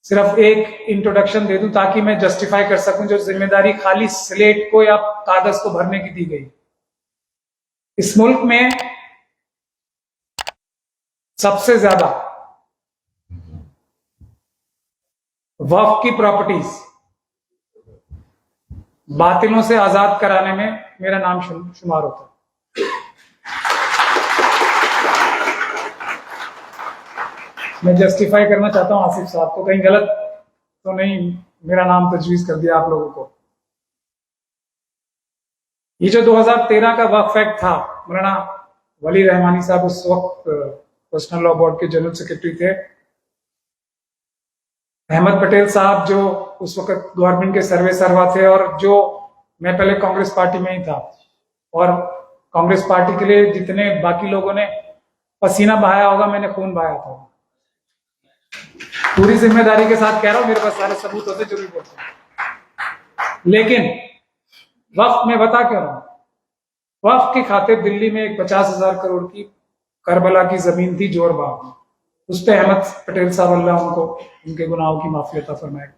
सिर्फ एक इंट्रोडक्शन दे दूं ताकि मैं जस्टिफाई कर सकूं जो जिम्मेदारी खाली स्लेट को या कागज को भरने की दी गई। इस मुल्क में सबसे ज्यादा वक्फ की प्रॉपर्टीज बातिलों से आजाद कराने में मेरा नाम शुमार होता है। मैं जस्टिफाई करना चाहता हूं आसिफ साहब को, कहीं गलत तो नहीं मेरा नाम तजवीज कर दिया आप लोगों को। ये जो 2013 का वक्फ एक्ट था, मौलाना वली रहमानी साहब उस वक्त पर्सनल लॉ बोर्ड के जनरल सेक्रेटरी थे, अहमद पटेल साहब जो उस वक्त गवर्नमेंट के सर्वे सर्वा थे, और जो मैं पहले कांग्रेस पार्टी में ही था, और कांग्रेस पार्टी के लिए जितने बाकी लोगों ने पसीना बहाया होगा मैंने खून बहाया था। पूरी जिम्मेदारी के साथ कह रहा हूं, मेरे पास सारे सबूत होते जरूर बोलते। लेकिन वक्फ में बता क्यों रहा हूं, वक्फ की खातिर दिल्ली में एक 50,000 करोड़ की करबला की जमीन थी जोरबाग में, उस पर अहमद पटेल साहब अल्लाह उनको उनके गुनाहों की माफी अता फरमाए,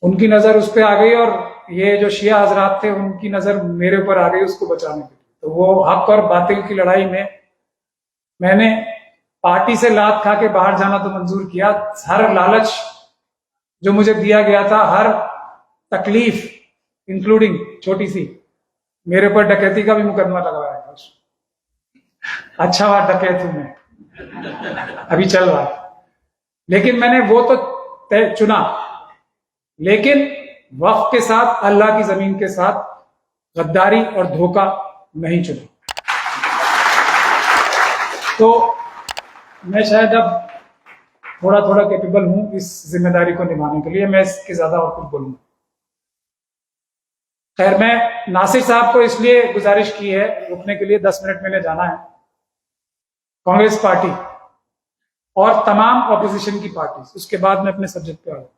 उनकी नजर उस पर आ गई, और ये जो शिया हजरात थे उनकी नजर मेरे ऊपर आ गई उसको बचाने के लिए। तो वो हक और बातिल की लड़ाई में मैंने पार्टी से लात खा के बाहर जाना तो मंजूर किया। हर लालच जो मुझे दिया गया था, हर तकलीफ इंक्लूडिंग छोटी सी, मेरे ऊपर डकैती का भी मुकदमा लगवाया था। अच्छा हुआ डकैत हूं मैं, अभी चल रहा है, लेकिन मैंने वो तो चुना, लेकिन वक्फ के साथ, अल्लाह की जमीन के साथ गद्दारी और धोखा नहीं चुना। तो मैं शायद अब थोड़ा थोड़ा कैपेबल हूं इस जिम्मेदारी को निभाने के लिए, मैं इसके ज्यादा और कुछ बोलूंगा। खैर, मैं नासिर साहब को इसलिए गुजारिश की है रुकने के लिए, 10 मिनट मैंने जाना है। कांग्रेस पार्टी और तमाम ऑपोजिशन की पार्टी, उसके बाद मैं अपने सब्जेक्ट पे आऊंगा।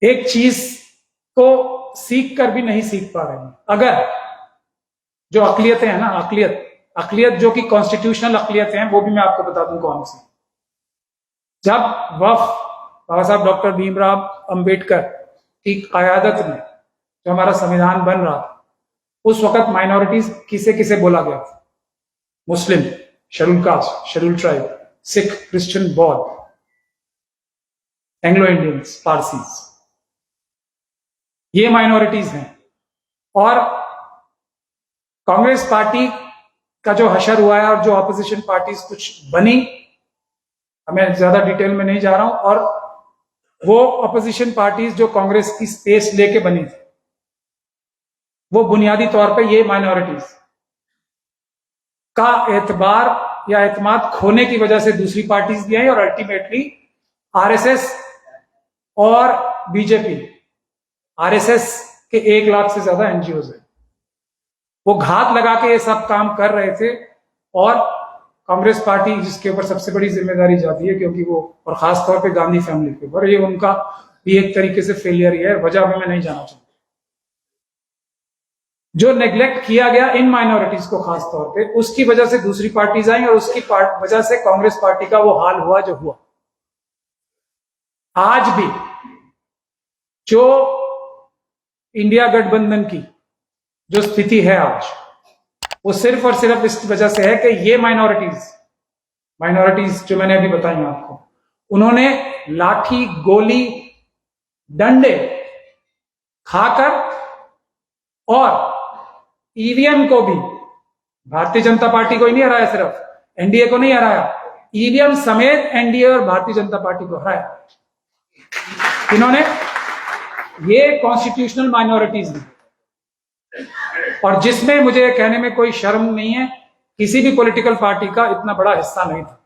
एक चीज को सीख कर भी नहीं सीख पा रहे हैं। अगर जो अकलियतें हैं ना, अकलियत जो कि कॉन्स्टिट्यूशनल अकलियतें हैं, वो भी मैं आपको बता दूं कौन सी। जब वक्फ बाबा साहब डॉक्टर भीमराव अंबेडकर की क़यादत में जो हमारा संविधान बन रहा था, उस वक्त माइनॉरिटीज किसे किसे बोला गया था? Muslim, schedule caste, schedule tribe, Sikh, Christian, बौद्ध, एंग्लो इंडियंस, पारसीज, ये माइनॉरिटीज हैं। और कांग्रेस पार्टी का जो हशर हुआ है और जो ऑपोजिशन पार्टीज कुछ बनी, मैं ज्यादा डिटेल में नहीं जा रहा हूं, और वो ऑपोजिशन पार्टीज जो कांग्रेस की स्पेस लेके बनी थी, वो बुनियादी तौर पे ये माइनॉरिटीज का एतबार या एतमाद खोने की वजह से दूसरी पार्टीज भी आई, और अल्टीमेटली आरएसएस और बीजेपी, आरएसएस के 1 लाख से ज्यादा एनजीओ है, वो घात लगा के ये सब काम कर रहे थे। और कांग्रेस पार्टी जिसके ऊपर सबसे बड़ी जिम्मेदारी जाती है, क्योंकि वो, और खास तौर पे गांधी फैमिली के ऊपर, ये उनका भी एक तरीके से फेलियर ही है, वजह में मैं नहीं जाना चाहता। जो नेग्लेक्ट किया गया इन माइनॉरिटीज को खास तौर पे, उसकी वजह से दूसरी पार्टीज आई, और उसकी वजह से कांग्रेस पार्टी का वो हाल हुआ जो हुआ। आज भी जो इंडिया गठबंधन की जो स्थिति है आज, वो सिर्फ और सिर्फ इस वजह से है कि ये माइनॉरिटीज जो मैंने अभी बताई आपको, उन्होंने लाठी, गोली, डंडे खाकर, और ईवीएम को भी, भारतीय जनता पार्टी को ही नहीं हराया, सिर्फ एनडीए को नहीं हराया, ईवीएम समेत एनडीए और भारतीय जनता पार्टी को हराया। इन्होंने ये कॉन्स्टिट्यूशनल माइनॉरिटीज दी, और जिसमें मुझे कहने में कोई शर्म नहीं है, किसी भी पॉलिटिकल पार्टी का इतना बड़ा हिस्सा नहीं था।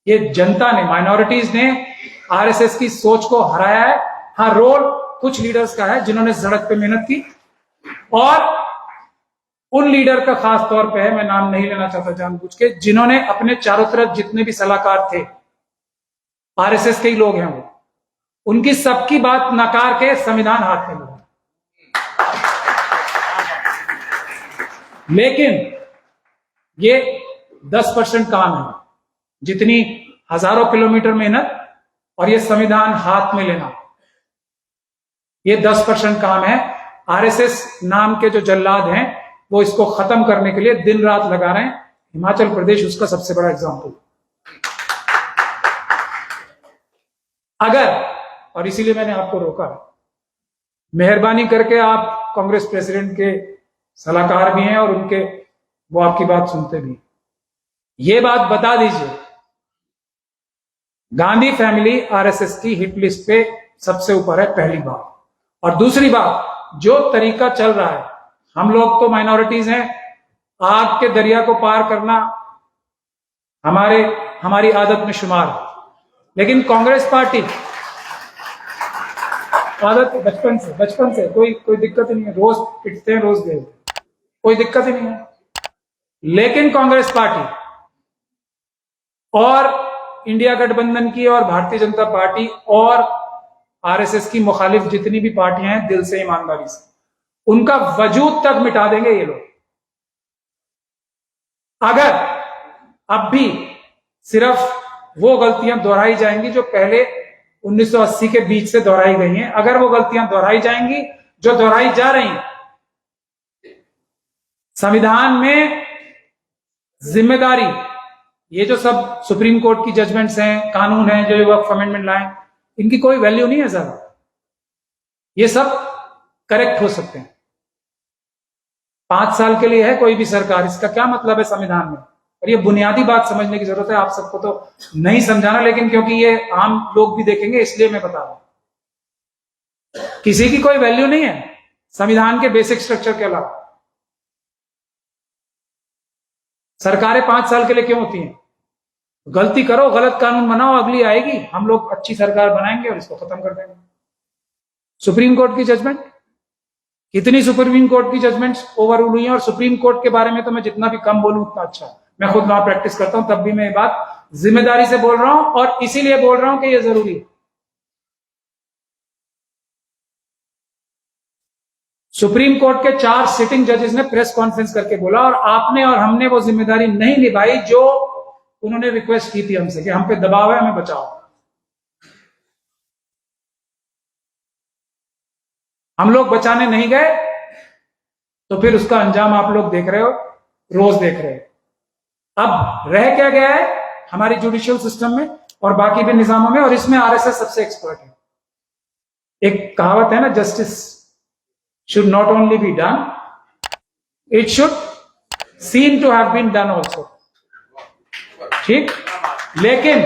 ये जनता ने, माइनॉरिटीज ने आरएसएस की सोच को हराया है। हाँ, रोल कुछ लीडर्स का है जिन्होंने सड़क पे मेहनत की, और उन लीडर का खास तौर पे है, मैं नाम नहीं लेना चाहता जानबूझ के, जिन्होंने अपने चारों तरफ जितने भी सलाहकार थे, आरएसएस के ही लोग हैं वो, उनकी सबकी बात नकार के संविधान हाथ में लिया। लेकिन ये 10% काम है जितनी हजारों किलोमीटर मेहनत और ये संविधान हाथ में लेना, ये 10% काम है। आरएसएस नाम के जो जल्लाद हैं वो इसको खत्म करने के लिए दिन रात लगा रहे हैं। हिमाचल प्रदेश उसका सबसे बड़ा एग्जाम्पल। अगर, और इसीलिए मैंने आपको रोका, मेहरबानी करके आप कांग्रेस प्रेसिडेंट के सलाहकार भी हैं और उनके, वो आपकी बात सुनते भी, ये बात बता दीजिए, गांधी फैमिली आरएसएस की हिट लिस्ट पे सबसे ऊपर है, पहली बात। और दूसरी बात, जो तरीका चल रहा है, हम लोग तो माइनॉरिटीज हैं, आग के दरिया को पार करना हमारी आदत में शुमार है, लेकिन कांग्रेस पार्टी आदत बचपन से कोई दिक्कत ही नहीं है, रोज पिटते हैं, रोज दे, कोई दिक्कत ही नहीं है। लेकिन कांग्रेस पार्टी और इंडिया गठबंधन की और भारतीय जनता पार्टी और आरएसएस की मुखालिफ जितनी भी पार्टियां हैं, दिल से, ईमानदारी से, उनका वजूद तक मिटा देंगे ये लोग। अगर अब भी सिर्फ वो गलतियां दोहराई जाएंगी जो पहले 1980 के बीच से दोहराई गई हैं, अगर वो गलतियां दोहराई जाएंगी जो दोहराई जा रही हैं, संविधान में जिम्मेदारी, ये जो सब सुप्रीम कोर्ट की जजमेंट्स हैं, कानून हैं, जो वक्फ अमेंडमेंट लाए, इनकी कोई वैल्यू नहीं है ज्यादा। ये सब करेक्ट हो सकते हैं। 5 साल के लिए है कोई भी सरकार, इसका क्या मतलब है संविधान में? और ये बुनियादी बात समझने की जरूरत है। आप सबको तो नहीं समझाना, लेकिन क्योंकि ये आम लोग भी देखेंगे इसलिए मैं बता रहा हूं। किसी की कोई वैल्यू नहीं है संविधान के बेसिक स्ट्रक्चर के अलावा। सरकारें 5 साल के लिए क्यों होती हैं? गलती करो, गलत कानून बनाओ, अगली आएगी, हम लोग अच्छी सरकार बनाएंगे और इसको खत्म कर देंगे। सुप्रीम कोर्ट की जजमेंट, कितनी सुप्रीम कोर्ट की जजमेंट्स ओवररूल हुई हैं, और सुप्रीम कोर्ट के बारे में तो मैं जितना भी कम बोलूं उतना अच्छा। मैं खुद वहां प्रैक्टिस करता हूं, तब भी मैं ये बात जिम्मेदारी से बोल रहा हूं, और इसीलिए बोल रहा हूं कि ये जरूरी है। सुप्रीम कोर्ट के 4 सिटिंग जजेस ने प्रेस कॉन्फ्रेंस करके बोला, और आपने और हमने वो जिम्मेदारी नहीं निभाई जो उन्होंने रिक्वेस्ट की थी हमसे कि हम पे दबाव है, हमें बचाओ। हम लोग बचाने नहीं गए, तो फिर उसका अंजाम आप लोग देख रहे हो, रोज देख रहे हो। अब रह क्या गया है हमारी जुडिशियल सिस्टम में और बाकी भी निजामों में, और इसमें आरएसएस सबसे एक्सपर्ट है। एक कहावत है ना, justice should not only be done, it should seem to have been done also. ठीक, लेकिन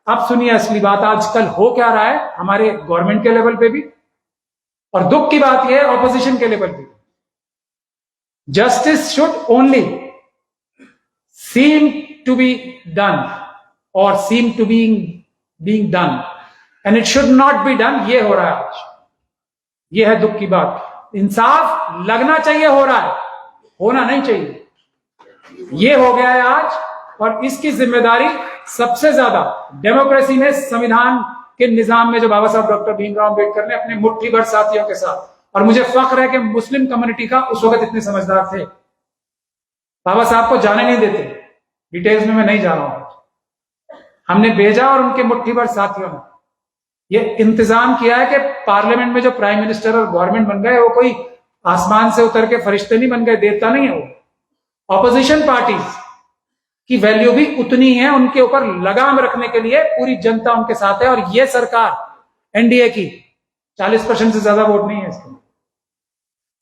अब सुनिए असली बात, आजकल हो क्या रहा है हमारे गवर्नमेंट के लेवल पे भी, और दुख की बात यह है ऑपोजिशन के लेवल पे। Justice should only seem to be done और seem to being done, and it should not be done. ये हो रहा है आज, ये है दुख की बात। इंसाफ लगना चाहिए, हो रहा है, होना नहीं चाहिए। ये हो गया है आज, और इसकी जिम्मेदारी सबसे ज्यादा डेमोक्रेसी में, संविधान के निजाम में, जो बाबा साहब डॉक्टर भीमराव अंबेडकर ने अपने मुट्ठी भर साथियों के साथ, और मुझे फख्र है कि मुस्लिम कम्युनिटी का उस वक्त इतने समझदार थे, बाबा साहब को जाने नहीं देते, डिटेल्स में मैं नहीं जा रहा हूं, हमने भेजा और उनके मुट्ठी भर साथियों ने ये इंतजाम किया है कि पार्लियामेंट में जो प्राइम मिनिस्टर और गवर्नमेंट बन गए, वो कोई आसमान से उतर के फरिश्ते नहीं बन गए, देवता नहीं है वो। ऑपोजिशन पार्टीज की वैल्यू भी उतनी है, उनके ऊपर लगाम रखने के लिए पूरी जनता उनके साथ है। और ये सरकार एनडीए की 40% से ज्यादा वोट नहीं है इसमें,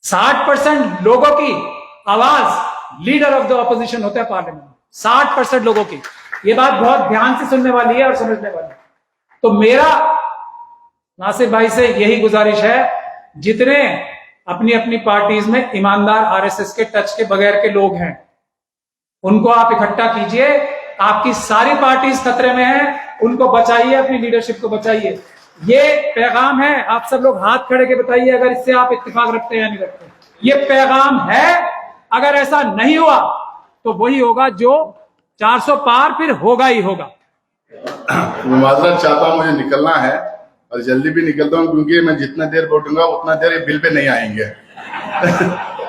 60% लोगों की आवाज लीडर ऑफ द ऑपोजिशन होता है पार्लियामेंट में, 60% लोगों की। ये बात बहुत ध्यान से सुनने वाली है और समझने वाली है। तो मेरा नासिर भाई से यही गुजारिश है, जितने अपनी अपनी पार्टीज में ईमानदार आरएसएस के टच के बगैर के लोग हैं, उनको आप इकट्ठा कीजिए। आपकी सारी पार्टीज खतरे में हैं, उनको बचाइए, अपनी लीडरशिप को बचाइए। ये पैगाम है, आप सब लोग हाथ खड़े के बताइए अगर इससे आप इत्तेफाक रखते हैं या नहीं रखते। ये पैगाम है, अगर ऐसा नहीं हुआ तो वही होगा जो 400 पार फिर होगा ही होगा। माजरत चाहता हूँ, मुझे निकलना है और जल्दी भी निकलता हूँ, क्योंकि मैं जितना देर बैठूंगा उतना देर ये बिल पे नहीं आएंगे।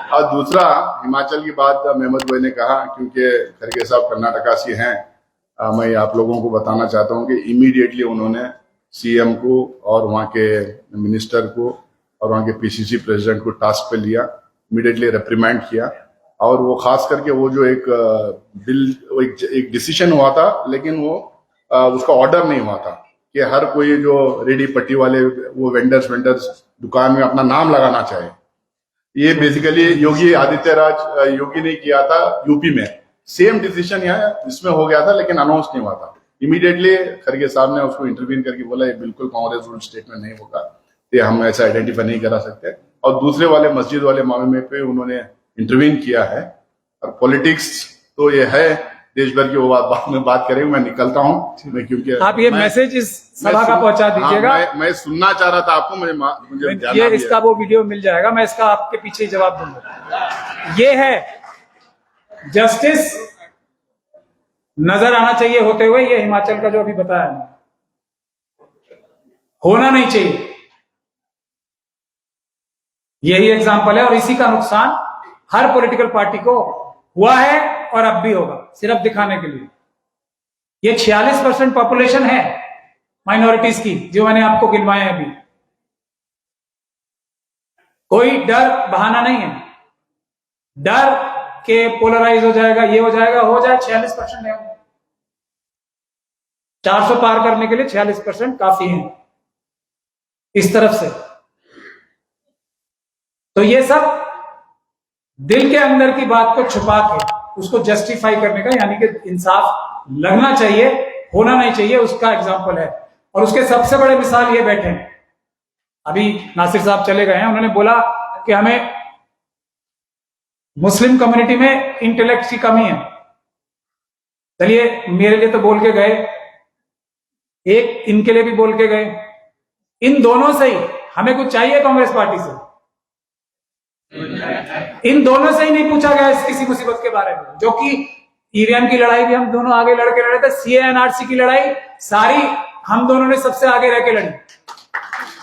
और दूसरा, हिमाचल की बात महमूद भाई ने कहा, क्योंकि खरगे साहब कर्नाटका से हैं, मैं आप लोगों को बताना चाहता हूं कि इमीडिएटली उन्होंने सीएम को और वहां के मिनिस्टर को और वहां के पीसीसी प्रेसिडेंट को टास्क पे लिया, इमीडिएटली रिप्रिमेंड किया। और वो खास करके वो जो एक बिल एक डिसीजन हुआ था, लेकिन वो उसका ऑर्डर नहीं हुआ था कि हर कोई जो रेडी पट्टी वाले वो वेंडर्स दुकान में अपना नाम लगाना चाहे। ये बेसिकली योगी आदित्यनाथ योगी ने किया था यूपी में, सेम डिसीजन यहाँ इसमें हो गया था, लेकिन अनाउंस नहीं हुआ था। इमीडिएटली खड़गे साहब ने उसको इंटरवीन करके बोला ये बिल्कुल कांग्रेस रूल स्टेटमेंट नहीं होगा, ये हम ऐसा आइडेंटिफाई नहीं करा सकते। और दूसरे वाले मस्जिद वाले मामले में पे उन्होंने इंटरवीन किया है। और पॉलिटिक्स तो ये है देश भर की, वो बाद में बात करेंगे। मैं निकलता हूँ मैं, क्योंकि आप ये मैसेज इस सभा का पहुंचा दीजिएगा। मैं सुनना चाह रहा था आपको, मुझे ये इसका वो वीडियो मिल जाएगा, मैं इसका आपके पीछे जवाब दूंगा। ये है जस्टिस नजर आना चाहिए होते हुए, ये हिमाचल का जो अभी बताया होना नहीं चाहिए, यही एग्जाम्पल है। और इसी का नुकसान हर पॉलिटिकल पार्टी को हुआ है और अब भी होगा, सिर्फ दिखाने के लिए। ये 46% पॉपुलेशन है माइनॉरिटीज की, जो मैंने आपको गिनवाए हैं अभी। कोई डर बहाना नहीं है, डर के पोलराइज हो जाएगा, ये हो जाएगा, हो जाए 46% है। 400 पार करने के लिए 46% काफी है इस तरफ से। तो ये सब दिल के अंदर की बात को छुपा के उसको जस्टिफाई करने का, यानी कि इंसाफ लगना चाहिए, होना नहीं चाहिए, उसका एग्जाम्पल है। और उसके सबसे बड़े मिसाल ये बैठे हैं, अभी नासिर साहब चले गए हैं, उन्होंने बोला कि हमें मुस्लिम कम्युनिटी में इंटेलेक्ट की कमी है। चलिए, मेरे लिए तो बोल के गए, एक इनके लिए भी बोल के गए। इन दोनों से ही हमें कुछ चाहिए कांग्रेस पार्टी से? इन दोनों से ही नहीं पूछा गया इस किसी मुसीबत के बारे में, जो कि ईवीएम की लड़ाई भी हम दोनों आगे लड़ के लड़े थे, सीए एनआरसी की लड़ाई सारी हम दोनों ने सबसे आगे रह के लड़ी।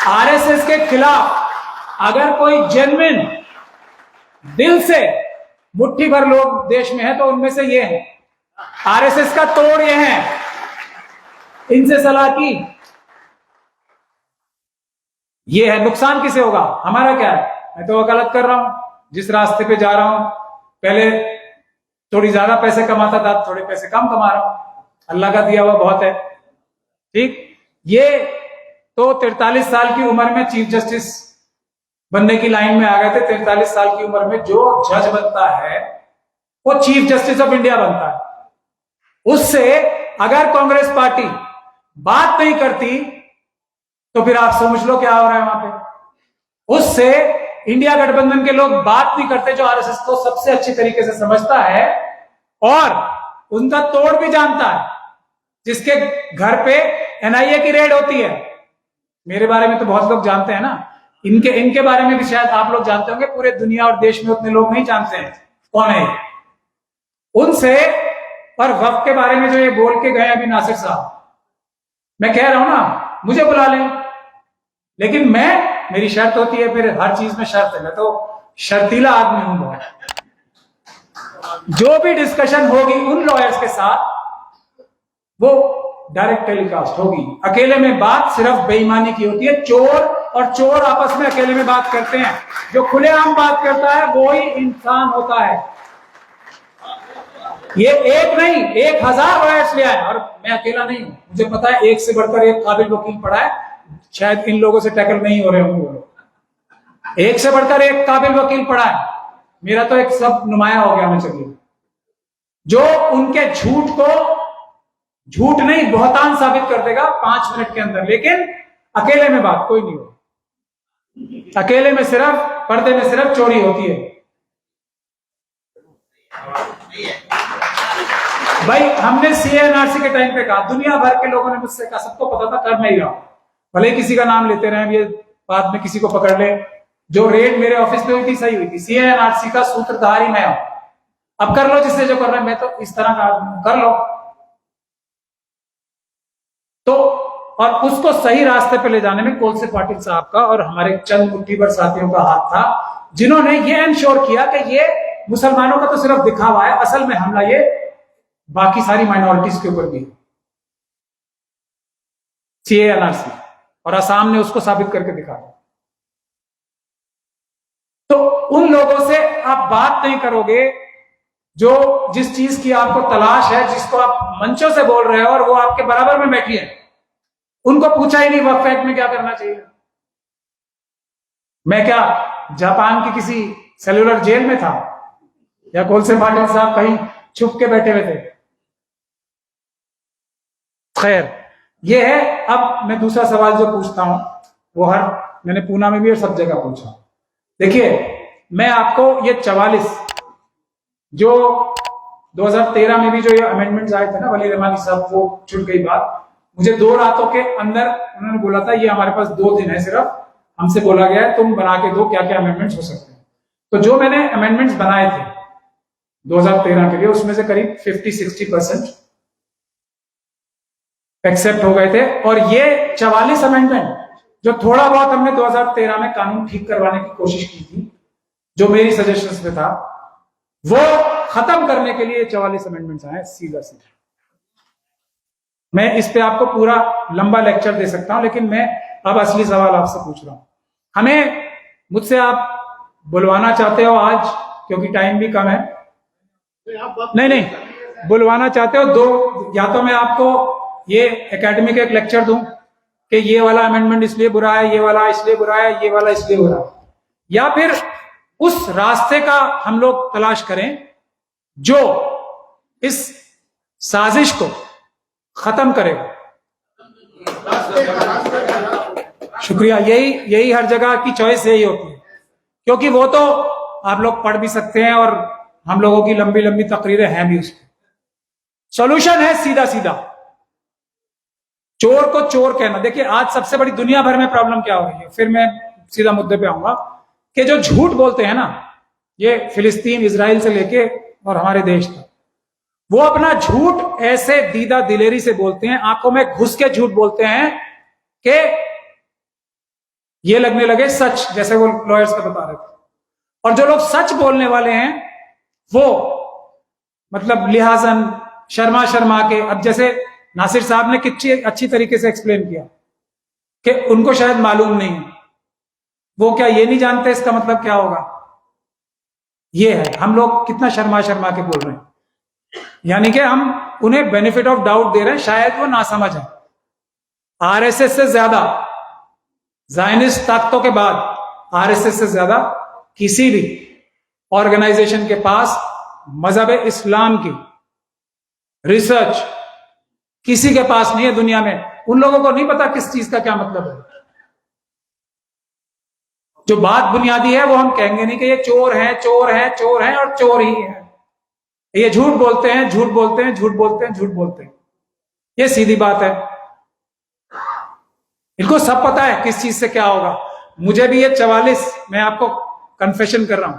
आरएसएस के खिलाफ अगर कोई जेन्युइन दिल से मुट्ठी भर लोग देश में है तो उनमें से ये है। आरएसएस का तोड़ ये है, इनसे सलाह की, ये है। नुकसान किसे होगा? हमारा क्या है? मैं तो गलत कर रहा हूं, जिस रास्ते पे जा रहा हूं, पहले थोड़ी ज्यादा पैसे कमाता था, थोड़े पैसे कम कमा रहा हूं, अल्लाह का दिया हुआ बहुत है। ठीक, ये तो 43 साल की उम्र में चीफ जस्टिस बनने की लाइन में आ गए थे। 43 साल की उम्र में जो जज बनता है वो चीफ जस्टिस ऑफ इंडिया बनता है। उससे अगर कांग्रेस पार्टी बात नहीं करती तो फिर आप समझ लो क्या हो रहा है वहां पे। उससे इंडिया गठबंधन के लोग बात नहीं करते, जो आरएसएस को सबसे अच्छी तरीके से समझता है और उनका तोड़ भी जानता है, जिसके घर पे एनआईए की रेड होती है। मेरे बारे में तो बहुत लोग जानते हैं ना, इनके बारे में भी शायद आप लोग जानते होंगे। पूरे दुनिया और देश में उतने लोग नहीं जानते हैं कौन है उनसे। और वक्त के बारे में जो ये बोल के गए अभी नासिर साहब, मैं कह रहा हूं ना, मुझे बुला लें, लेकिन मेरी शर्त होती है, फिर हर चीज में शर्त है। मैं तो शर्तीला आदमी हूं बहुत। जो भी डिस्कशन होगी उन लॉयर्स के साथ वो डायरेक्ट टेलीकास्ट होगी। अकेले में बात सिर्फ बेईमानी की होती है। चोर और चोर आपस में अकेले में बात करते हैं। जो खुलेआम बात करता है वो ही इंसान होता है। ये एक नहीं, 1000 लॉयर्स ले आए, और मैं अकेला नहीं हूं। मुझे पता है एक से बढ़कर एक काबिल वकील पड़ा है, शायद इन लोगों से टैकल नहीं हो रहे होंगे वो लोग। एक से बढ़कर एक काबिल वकील पड़ा है। मेरा तो एक सब नुमाया हो गया। मैं चलिए, जो उनके झूठ को झूठ नहीं बहुतान साबित कर देगा 5 मिनट के अंदर। लेकिन अकेले में बात कोई नहीं हो, अकेले में सिर्फ पर्दे में सिर्फ चोरी होती है। भाई, हमने सीएनआरसी के टाइम पे कहा, दुनिया भर के लोगों ने मुझसे कहा, सबको पता था कर नहीं रहा, भले किसी का नाम लेते रहे, ये बाद में किसी को पकड़ ले। जो रेड मेरे ऑफिस में हुई थी सही हुई थी। सीएनआरसी का सूत्रधार ही मैं हूं। अब कर लो जिससे जो कर रहे हैं, मैं तो इस तरह का आदमी हूं, कर लो। तो और उसको सही रास्ते पे ले जाने में कोलसे पाटिल साहब का और हमारे चंद मुट्ठी भर साथियों का हाथ था, जिन्होंने ये इंश्योर किया कि ये मुसलमानों का तो सिर्फ दिखावा है, असल में हमला ये बाकी सारी माइनॉरिटीज के ऊपर भी है, सीए एनआरसी, और असम ने उसको साबित करके दिखाया। तो उन लोगों से आप बात नहीं करोगे जो जिस चीज की आपको तलाश है, जिसको आप मंचों से बोल रहे हो और वो आपके बराबर में बैठी है, उनको पूछा ही नहीं वक्फ एक्ट में क्या करना चाहिए। मैं क्या जापान की किसी सेलुलर जेल में था, या कोलसे पाटिल साहब कहीं छुप के बैठे हुए थे? खैर, ये है। अब मैं दूसरा सवाल जो पूछता हूं वो मैंने पूना में भी और सब जगह पूछा। देखिए, मैं आपको ये 44 जो 2013 में भी जो ये अमेंडमेंट्स आए थे ना, वली रहमानी साहब, वो छूट गई बात। मुझे 2 रातों के अंदर उन्होंने बोला था ये हमारे पास 2 दिन है सिर्फ, हमसे बोला गया है तुम बना के दो क्या क्या अमेंडमेंट्स हो सकते हैं। तो जो मैंने अमेंडमेंट्स बनाए थे 2013 के लिए, उसमें से करीब 50-60% एक्सेप्ट हो गए थे। और ये 44 अमेंडमेंट जो थोड़ा बहुत हमने 2013 में कानून ठीक करवाने की कोशिश की थी, जो मेरी सजेशंस में था, वो खत्म करने के लिए 44 अमेंडमेंट्स आए सीधा सीधा। मैं इस पे आपको पूरा लंबा लेक्चर दे सकता हूं, लेकिन मैं अब असली सवाल आपसे पूछ रहा हूं। मुझसे आप बुलवाना चाहते हो आज, क्योंकि टाइम भी कम है। नहीं, बुलवाना चाहते हो 2, या तो मैं आपको ये एकेडमिक एक लेक्चर दूं कि ये वाला अमेंडमेंट इसलिए बुरा है, ये वाला इसलिए बुरा है, ये वाला इसलिए बुरा है, या फिर उस रास्ते का हम लोग तलाश करें जो इस साजिश को खत्म करेगा। शुक्रिया। यही हर जगह की चॉइस यही होती है, क्योंकि वो तो आप लोग पढ़ भी सकते हैं और हम लोगों की लंबी लंबी तकरीरें हैं भी उसमें। सॉल्यूशन है सीधा सीधा, चोर को चोर कहना। देखिए, आज सबसे बड़ी दुनिया भर में प्रॉब्लम क्या हो रही है, फिर मैं सीधा मुद्दे पे आऊंगा, कि जो झूठ बोलते हैं ना, ये फिलिस्तीन इजराइल से लेके और हमारे देश तक, वो अपना झूठ ऐसे दीदा दिलेरी से बोलते हैं, आंखों में घुस के झूठ बोलते हैं कि ये लगने लगे सच, जैसे वो लॉयर्स का बता रहे थे। और जो लोग सच बोलने वाले हैं वो मतलब लिहाजन शर्मा के, अब जैसे नासिर साहब ने कितनी अच्छी तरीके से एक्सप्लेन किया कि उनको शायद मालूम नहीं है, वो क्या ये नहीं जानते इसका मतलब क्या होगा। ये है, हम लोग कितना शर्मा के बोल रहे हैं, यानी कि हम उन्हें बेनिफिट ऑफ डाउट दे रहे हैं, शायद वो ना समझ है। आरएसएस से ज्यादा, ज़ायनिस्ट ताकतों के बाद आरएसएस से ज्यादा किसी भी ऑर्गेनाइजेशन के पास मजहब इस्लाम की रिसर्च किसी के पास नहीं है दुनिया में। उन लोगों को नहीं पता किस चीज का क्या मतलब है। जो बात बुनियादी है वो हम कहेंगे नहीं कि ये चोर है और चोर ही है। ये झूठ बोलते हैं, ये सीधी बात है। इनको सब पता है किस चीज से क्या होगा। मुझे भी ये 44, मैं आपको कन्फेशन कर रहा हूं,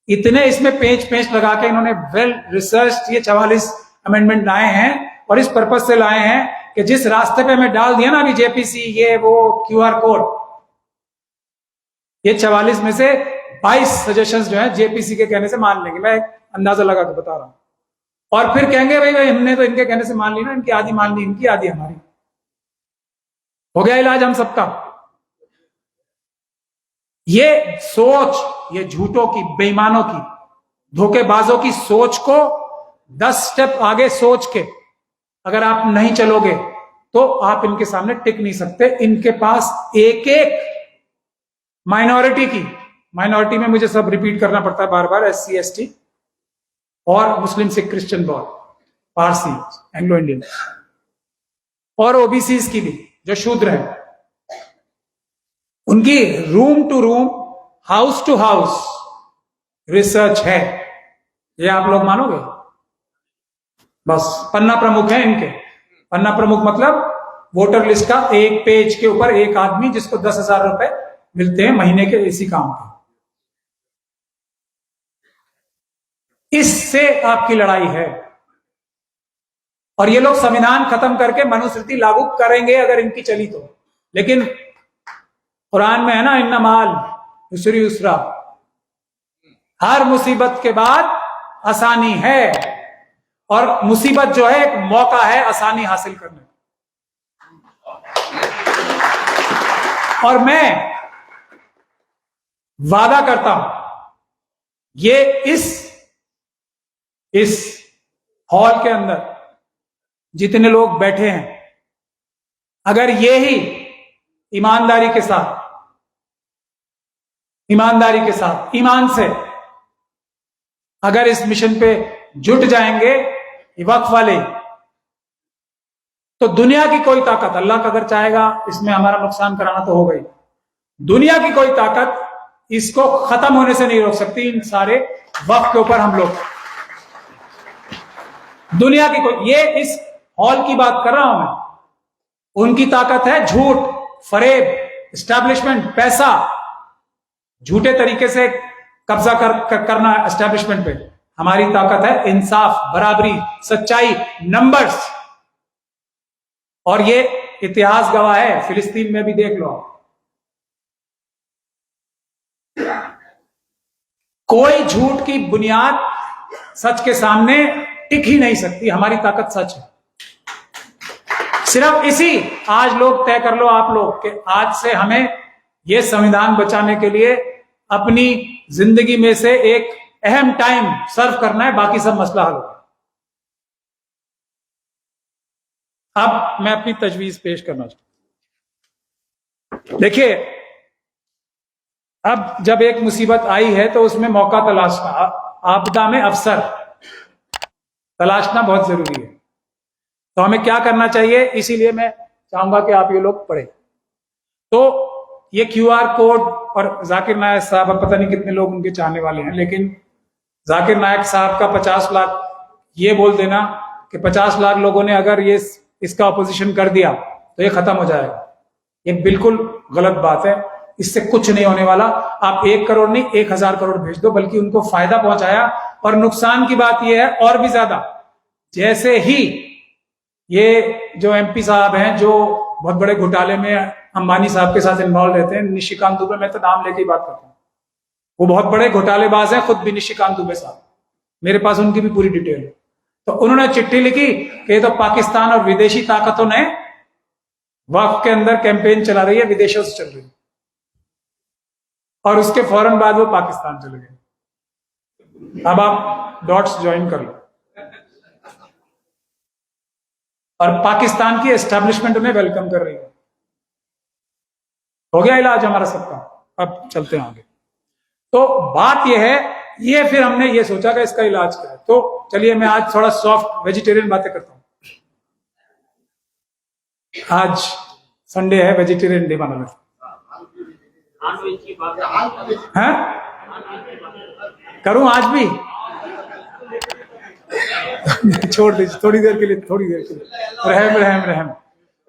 इतने इसमें पेच लगा के इन्होंने वेल रिसर्च ये 44 अमेंडमेंट लाए हैं, और इस पर्पज से लाए हैं कि जिस रास्ते पे मैं डाल दिया ना अभी जेपीसी, ये वो क्यूआर कोड, ये 44 में से 22 सजेशंस जो है जेपीसी के कहने से मान लेंगे, मैं अंदाजा लगा के बता रहा हूं। और फिर कहेंगे भाई हमने तो इनके कहने से मान ली ना, इनकी आधी मान ली, इनकी आधी हमारी। हो गया इलाज हम सबका। ये सोच, ये झूठों की, बेईमानों की, धोखेबाजों की सोच को 10 स्टेप आगे सोच के अगर आप नहीं चलोगे तो आप इनके सामने टिक नहीं सकते। इनके पास एक माइनॉरिटी में मुझे सब रिपीट करना पड़ता है बार बार, SC ST और मुस्लिम सिख क्रिश्चियन बहुत, पारसी, एंग्लो इंडियन, और ओबीसीज की भी जो शूद्र है, उनकी room to room, house to house research है। ये आप लोग मानोगे? बस पन्ना प्रमुख है इनके। पन्ना प्रमुख मतलब वोटर लिस्ट का एक पेज के ऊपर एक आदमी जिसको 10,000 रुपए मिलते हैं महीने के इसी काम के। इससे आपकी लड़ाई है। और ये लोग संविधान खत्म करके मनुस्मृति लागू करेंगे अगर इनकी चली तो। लेकिन कुरान में है ना, इन्ना माल उसरी उसरा, हर मुसीबत के बाद आसानी है। और मुसीबत जो है एक मौका है आसानी हासिल करने का। और मैं वादा करता हूं, ये इस हॉल के अंदर जितने लोग बैठे हैं, अगर ये ही ईमानदारी के साथ, ईमान से अगर इस मिशन पे जुट जाएंगे ये वक्फ वाले, तो दुनिया की कोई ताकत, अल्लाह का अगर चाहेगा इसमें हमारा नुकसान कराना तो होगा ही, दुनिया की कोई ताकत इसको खत्म होने से नहीं रोक सकती। इन सारे वक्फ के ऊपर हम लोग, दुनिया की कोई, ये इस हॉल की बात कर रहा हूं मैं, उनकी ताकत है झूठ, फरेब, एस्टैब्लिशमेंट, पैसा, झूठे तरीके से कब्जा करना एस्टैब्लिशमेंट पे। हमारी ताकत है इंसाफ, बराबरी, सच्चाई, नंबर्स। और ये इतिहास गवाह है, फिलिस्तीन में भी देख लो, कोई झूठ की बुनियाद सच के सामने टिक ही नहीं सकती। हमारी ताकत सच है। सिर्फ इसी, आज लोग तय कर लो आप लोग कि आज से हमें यह संविधान बचाने के लिए अपनी जिंदगी में से एक अहम टाइम सर्व करना है, बाकी सब मसला हल होगा। अब मैं अपनी तजवीज पेश करना चाहता हूं। देखिए, अब जब एक मुसीबत आई है तो उसमें मौका तलाशना, आपदा में अवसर तलाशना बहुत जरूरी है। तो हमें क्या करना चाहिए, इसीलिए मैं चाहूंगा कि आप ये लोग पढ़ें। तो ये QR कोड, और जाकिर नायक साहब, अब पता नहीं कितने लोग उनके चाहने वाले हैं, लेकिन जाकिर नायक साहब का 50 लाख, ये बोल देना कि 50 लाख लोगों ने अगर ये इसका अपोजिशन कर दिया तो ये खत्म हो जाएगा, ये बिल्कुल गलत बात है। इससे कुछ नहीं होने वाला। आप 1 करोड़ नहीं 1000 करोड़ भेज दो, बल्कि उनको फायदा पहुंचाया। और नुकसान की बात यह है और भी ज्यादा, जैसे ही ये जो MP साहब हैं जो बहुत बड़े घोटाले में अंबानी साहब के साथ इन्वॉल्व रहते हैं, निशिकांत दुबे, मैं तो नाम लेके ही बात करता हूं, वो बहुत बड़े घोटालेबाज हैं खुद भी, निशिकांत दुबे साहब, मेरे पास उनकी भी पूरी डिटेल है। तो उन्होंने चिट्ठी लिखी कि ये तो पाकिस्तान और विदेशी ताकतों ने वक्फ के अंदर कैंपेन चला रही है, विदेशों से चल रही है, और उसके फौरन बाद वो पाकिस्तान चले गए। अब आप डॉट्स ज्वाइन कर लो। और पाकिस्तान की एस्टैब्लिशमेंट उन्हें वेलकम कर रही है। हो गया इलाज हमारा सबका। अब चलते हैं आगे। तो बात यह है, ये फिर हमने ये सोचा कि इसका इलाज क्या है। तो चलिए मैं आज थोड़ा सॉफ्ट वेजिटेरियन बातें करता हूं। आज संडे है, वेजिटेरियन डे माना है। करूं आज भी? छोड़ दीजिए थोड़ी देर के लिए, रहम।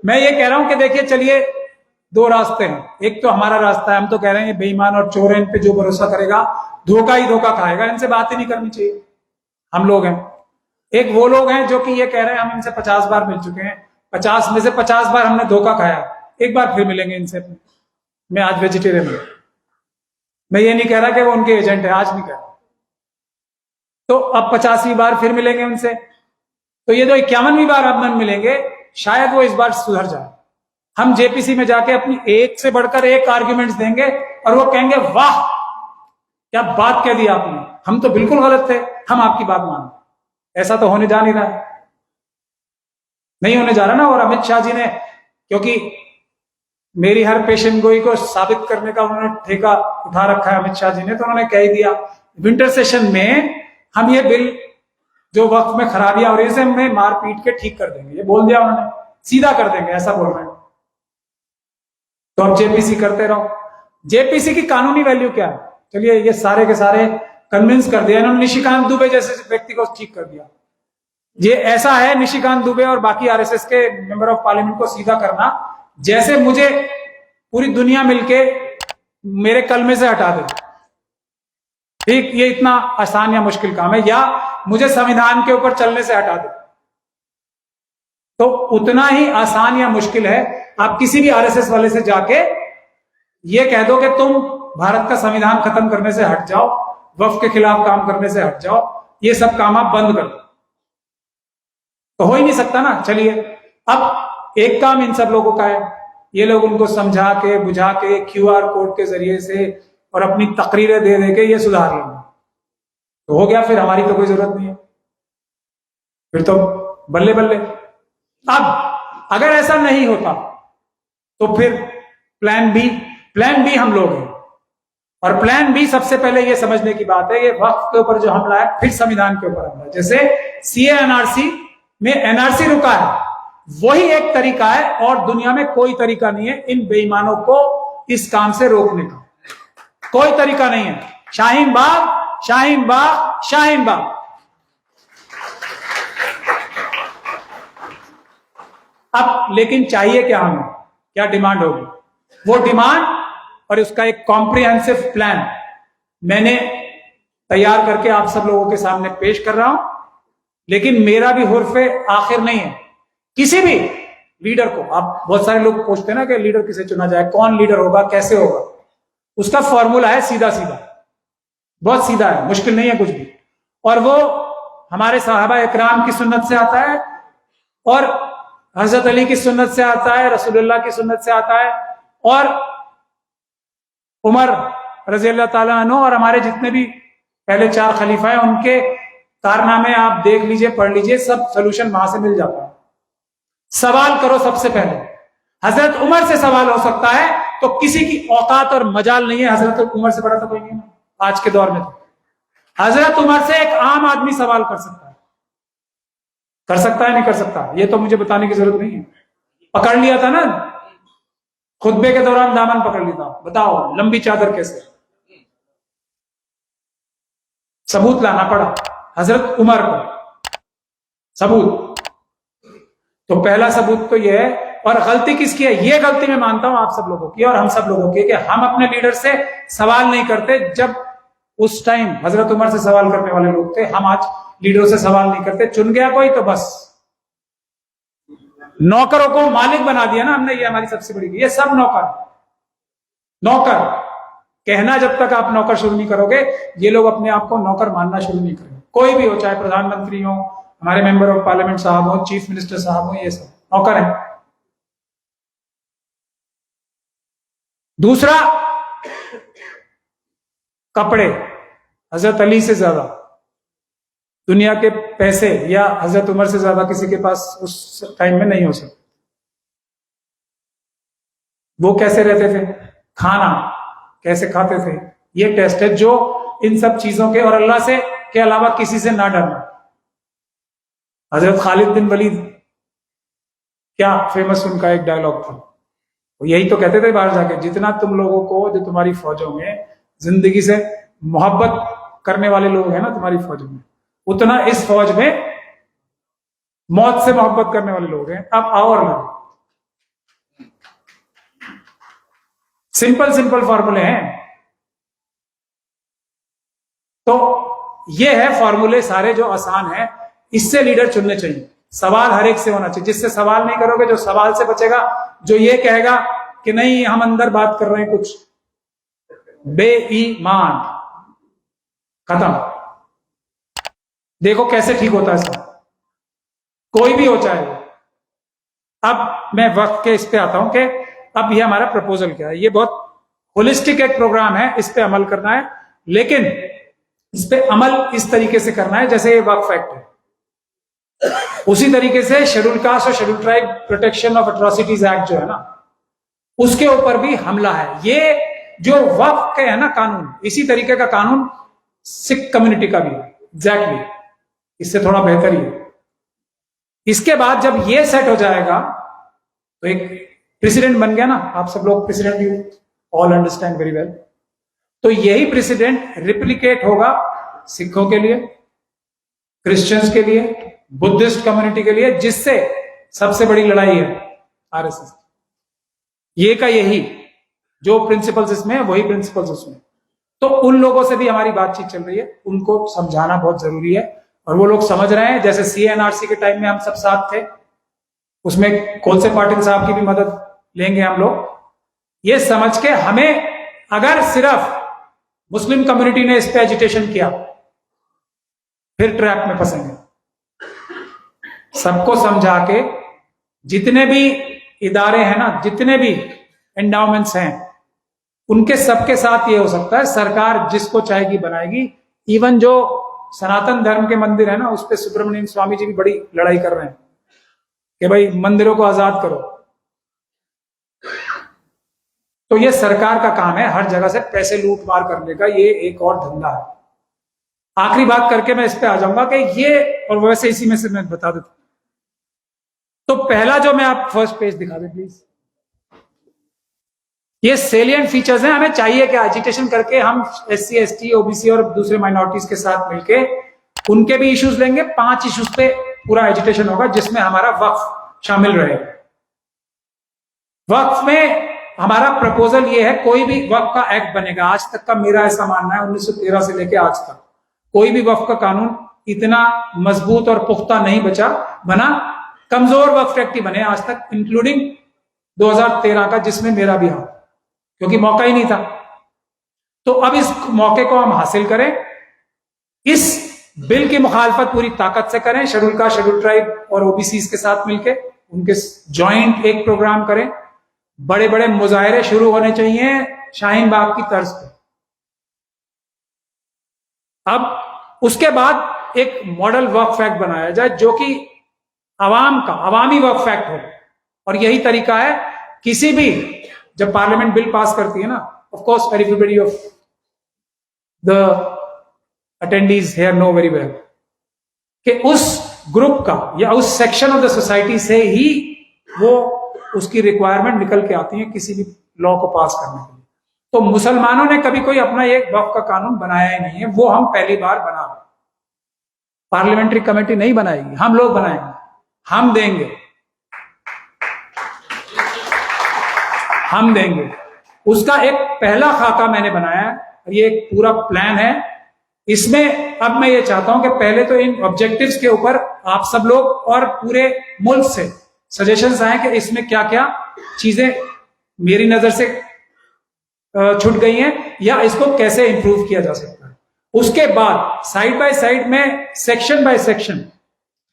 मैं ये कह रहा हूं कि देखिए, चलिए 2 रास्ते हैं। एक तो हमारा रास्ता है, हम तो कह रहे हैं बेईमान और चोर हैं, इन पे जो भरोसा करेगा धोखा ही धोखा खाएगा, इनसे बात ही नहीं करनी चाहिए। हम लोग हैं। एक वो लोग हैं जो कि ये कह रहे हैं हम इनसे 50 बार मिल चुके हैं, 50 में से 50 बार हमने धोखा खाया, एक बार फिर मिलेंगे इनसे। मैं आज वेजिटेरियन हूं, मैं ये नहीं कह रहा कि वो उनके एजेंट है, आज नहीं कह रहा। तो अब 50वीं बार फिर मिलेंगे उनसे, तो ये जो 51वीं बार अब मन मिलेंगे, शायद वो इस बार सुधर जाए। हम JPC में जाके अपनी एक से बढ़कर एक आर्ग्यूमेंट्स देंगे और वो कहेंगे वाह क्या बात कह दी आपने, हम तो बिल्कुल गलत थे, हम आपकी बात मान। ऐसा तो होने जा नहीं रहा है, नहीं होने जा रहा ना। और अमित शाह जी ने, क्योंकि मेरी हर पेशेंट गोई को साबित करने का उन्होंने ठेका उठा रखा है अमित शाह जी ने, तो उन्होंने कह दिया विंटर सेशन में हम ये बिल जो वक्त में खराबियां हो रही है हमें मार पीट के ठीक कर देंगे, ये बोल दिया उन्होंने, सीधा कर देंगे, ऐसा बोल रहे हैं। तो अब JPC करते रहो। JPC की कानूनी वैल्यू क्या है? चलिए ये सारे के सारे कन्विंस कर दिया इन्होंने, निशिकांत दुबे जैसे व्यक्ति को ठीक कर दिया। ये ऐसा है निशिकांत दुबे और बाकी RSS के मेंबर ऑफ पार्लियामेंट को सीधा करना, जैसे मुझे पूरी दुनिया मिलके मेरे कलमे से हटा दे। ठीक, ये इतना आसान या मुश्किल काम है, या मुझे संविधान के ऊपर चलने से हटा दे, तो उतना ही आसान या मुश्किल है। आप किसी भी RSS वाले से जाके ये कह दो कि तुम भारत का संविधान खत्म करने से हट जाओ, वक्फ के खिलाफ काम करने से हट जाओ, ये सब काम आप बंद कर दो। तो हो ही नहीं सकता ना। चलिए, अब एक काम इन सब लोगों का है, ये लोग उनको समझा के बुझा के QR कोड के जरिए से और अपनी तकरीरें दे दे के ये सुधार लेंगे, तो हो गया, फिर हमारी तो कोई जरूरत नहीं है, फिर तो बल्ले बल्ले। अब अगर ऐसा नहीं होता तो फिर प्लान बी हम लोग हैं। और प्लान बी सबसे पहले ये समझने की बात है, ये वक्फ के ऊपर जो हमला है, फिर संविधान के ऊपर हमला है। जैसे CA NRC में NRC रुका है, वही एक तरीका है, और दुनिया में कोई तरीका नहीं है इन बेईमानों को इस काम से रोकने का, कोई तरीका नहीं है। शाहीन बाग, शाहीन बाग, शाहीन बाग। अब लेकिन चाहिए क्या हमें, क्या डिमांड होगी? वो डिमांड और उसका एक कॉम्प्रिहेंसिव प्लान मैंने तैयार करके आप सब लोगों के सामने पेश कर रहा हूं। लेकिन मेरा भी हुर्फे आखिर नहीं है। किसी भी लीडर को, आप बहुत सारे लोग पूछते हैं ना कि लीडर किसे चुना जाए, कौन लीडर होगा, कैसे होगा, उसका फॉर्मूला है सीधा सीधा, बहुत सीधा है, मुश्किल नहीं है कुछ भी। और वो हमारे साहबा इकराम की सुन्नत से आता है, और हजरत अली की सुन्नत से आता है, रसूलुल्लाह की सुन्नत से आता है, और उमर रजी अल्लाह ताला अन्हु और हमारे जितने भी पहले 4 खलीफा हैं उनके कारनामे आप देख लीजिए, पढ़ लीजिए, सब सोल्यूशन वहां से मिल जाता है। सवाल करो सबसे पहले, हजरत उमर से सवाल हो सकता है, तो किसी की औकात और मजाल नहीं है हजरत उमर से बड़ा तो कोई नहीं है आज के दौर में। तो हजरत उमर से एक आम आदमी सवाल कर सकता है, नहीं कर सकता, ये तो मुझे बताने की जरूरत नहीं है। पकड़ लिया था ना खुतबे के दौरान, दामन पकड़ लिया था, बताओ लंबी चादर कैसे, सबूत लाना पड़ा हजरत उमर को, सबूत। तो पहला सबूत तो यह है। और गलती किसकी है? ये गलती मैं मानता हूं आप सब लोगों की और हम सब लोगों की, कि हम अपने लीडर से सवाल नहीं करते। जब उस टाइम हजरत उमर से सवाल करने वाले लोग थे, हम आज लीडरों से सवाल नहीं करते। चुन गया कोई तो बस नौकरों को मालिक बना दिया ना हमने, ये हमारी सबसे बड़ी, ये सब नौकर कहना, जब तक आप नौकर शुरू नहीं करोगे, ये लोग अपने आप को नौकर मानना शुरू नहीं करेंगे। कोई भी हो, चाहे प्रधानमंत्री हो, हमारे मेंबर ऑफ पार्लियामेंट साहब हो, चीफ मिनिस्टर साहब हो, ये सब नौकर है। दूसरा, कपड़े हजरत अली से ज्यादा दुनिया के पैसे या हजरत उमर से ज्यादा किसी के पास उस टाइम में नहीं हो सकते। वो कैसे रहते थे, खाना कैसे खाते थे, ये टेस्ट है जो इन सब चीजों के और अल्लाह से के अलावा किसी से ना डरना। हजरत खालिद बिन वलीद, क्या फेमस उनका एक डायलॉग था, वो यही तो कहते थे बाहर जाके, जितना तुम लोगों को, जो तुम्हारी फौजों में जिंदगी से मोहब्बत करने वाले लोग हैं ना तुम्हारी फौज में, उतना इस फौज में मौत से मोहब्बत करने वाले लोग हैं। अब आओ और लड़ो। सिंपल फॉर्मूले हैं। तो ये है फॉर्मूले सारे जो आसान है, इससे लीडर चुनने चाहिए। सवाल हर एक से होना चाहिए, जिससे सवाल नहीं करोगे, जो सवाल से बचेगा, जो ये कहेगा कि नहीं हम अंदर बात कर रहे हैं कुछ, बेईमान, खत्म। देखो कैसे ठीक होता है सब, कोई भी हो चाहे। अब मैं वक्त के इस पे आता हूं कि अब ये हमारा प्रपोजल क्या है। ये बहुत होलिस्टिक एक प्रोग्राम है, इस पे अमल करना है, लेकिन इस पे अमल इस तरीके से करना है जैसे ये वक्फ एक्ट है, उसी तरीके से शेड्यूल कास्ट और schedule tribe protection of atrocities act जो है ना, उसके ऊपर भी हमला है। ये जो वक्फ के है ना कानून, इसी तरीके का कानून सिख कम्युनिटी का भी है, एग्जैक्टली इससे थोड़ा बेहतर ही है। इसके बाद जब ये सेट हो जाएगा तो एक प्रेसिडेंट बन गया ना, आप सब लोग president you all understand very well. तो यही प्रेसिडेंट रिप्लिकेट होगा सिखों के लिए, क्रिश्चियंस के लिए, बुद्धिस्ट कम्युनिटी के लिए, जिससे सबसे बड़ी लड़ाई है आरएसएस। ये का यही जो प्रिंसिपल्स इसमें है, वही प्रिंसिपल्स उसमें। तो उन लोगों से भी हमारी बातचीत चल रही है, उनको समझाना बहुत जरूरी है, और वो लोग समझ रहे हैं। जैसे CNRC के टाइम में हम सब साथ थे, उसमें कोलसे पाटिल साहब की भी मदद लेंगे हम लोग, ये समझ के हमें, अगर सिर्फ मुस्लिम कम्युनिटी ने इस पे एजिटेशन किया, फिर ट्रैप में फंसेंगे। सबको समझा के, जितने भी इदारे हैं ना, जितने भी एंडाउमेंट्स हैं, उनके सबके साथ ये हो सकता है, सरकार जिसको चाहेगी बनाएगी। इवन जो सनातन धर्म के मंदिर है ना, उस पे सुब्रमण्यम स्वामी जी भी बड़ी लड़ाई कर रहे हैं कि भाई मंदिरों को आजाद करो। तो ये सरकार का काम है हर जगह से पैसे लूट मार करने का, ये एक और धंधा है। आखिरी बात करके मैं इस पे आ जाऊंगा कि ये, और वैसे इसी में से मैं बता देता हूं। तो पहला जो मैं आप फर्स्ट पेज दिखा दें प्लीज, ये सेलियंट फीचर्स हैं। हमें चाहिए कि एजिटेशन करके हम SC ST OBC और दूसरे माइनॉरिटीज के साथ मिलके उनके भी इश्यूज लेंगे। 5 इश्यूज पे पूरा एजिटेशन होगा जिसमें हमारा वक्फ शामिल रहेगा। वक्फ में हमारा प्रपोजल ये है, कोई भी वक्फ का एक्ट बनेगा, आज तक का मेरा ऐसा मानना है 1913 से लेकर आज तक कोई भी वक्फ का कानून इतना मजबूत और पुख्ता नहीं बना। कमजोर वक्फ एक्ट ही बने आज तक, इंक्लूडिंग 2013 का जिसमें मेरा भी हाथ, क्योंकि मौका ही नहीं था। तो अब इस मौके को हम हासिल करें, इस बिल की मुखालफत पूरी ताकत से करें, शेड्यूल कास्ट, शेड्यूल ट्राइब और OBCs के साथ मिलकर उनके जॉइंट एक प्रोग्राम करें। बड़े बड़े मुजाहरे शुरू होने चाहिए शाहीन बाग की तर्ज पे। अब उसके बाद एक मॉडल वक्फ एक्ट बनाया जाए जो कि अवामी वक्फ एक्ट हो। और यही तरीका है, किसी भी जब पार्लियामेंट बिल पास करती है ना, of course everybody of the attendees here know very well कि उस ग्रुप का या उस सेक्शन ऑफ द सोसाइटी से ही वो उसकी रिक्वायरमेंट निकल के आती है किसी भी लॉ को पास करने के लिए। तो मुसलमानों ने कभी कोई अपना एक वक्फ का कानून बनाया ही नहीं है, वो हम पहली बार बना रहे। पार्लियामेंट्री कमेटी नहीं बनाएगी, हम लोग बनाएंगे, हम देंगे। उसका एक पहला खाका मैंने बनाया है, ये एक पूरा प्लान है। इसमें अब मैं ये चाहता हूं कि पहले तो इन ऑब्जेक्टिव्स के ऊपर आप सब लोग और पूरे मुल्क से सजेशंस आए कि इसमें क्या क्या चीजें मेरी नजर से छूट गई हैं या इसको कैसे इंप्रूव किया जा सकता है। उसके बाद साइड बाय साइड में सेक्शन बाय सेक्शन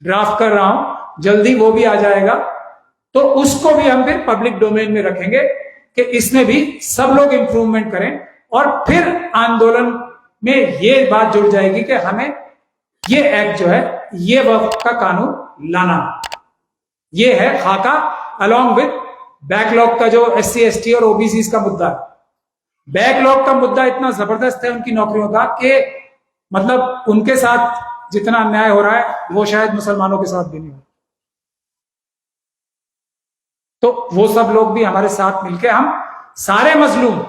ड्राफ्ट कर रहा हूं, जल्दी वो भी आ जाएगा। तो उसको भी हम फिर पब्लिक डोमेन में रखेंगे कि इसमें भी सब लोग इंप्रूवमेंट करें। और फिर आंदोलन में ये बात जुड़ जाएगी कि हमें ये एक्ट जो है, ये वक्फ का कानून लाना। ये है खाका, अलॉन्ग विद बैकलॉग का जो SC ST और OBCs का मुद्दा है। बैकलॉग का मुद्दा इतना जबरदस्त है उनकी नौकरियों का कि मतलब उनके साथ जितना अन्याय हो रहा है वो शायद मुसलमानों के साथ भी नहीं हो। तो वो सब लोग भी हमारे साथ मिलकर हम सारे मजलूम,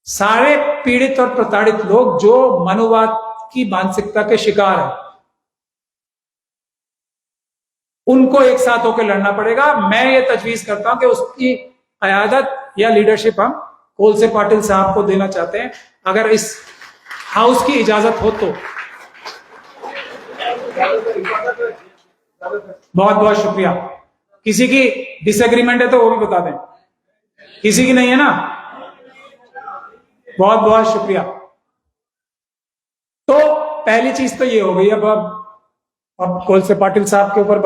सारे पीड़ित और प्रताड़ित लोग जो मनुवाद की मानसिकता के शिकार है, उनको एक साथ होकर लड़ना पड़ेगा। मैं ये तजवीज करता हूं कि उसकी क़यादत या लीडरशिप हम कोलसे पाटिल साहब को देना चाहते हैं, अगर इस हाउस की इजाजत हो तो। बहुत बहुत शुक्रिया। किसी की डिसएग्रीमेंट है तो वो भी बता दें, किसी की नहीं है ना? बहुत बहुत शुक्रिया। तो पहली चीज तो ये हो गई। अब कोलसे पाटिल साहब के ऊपर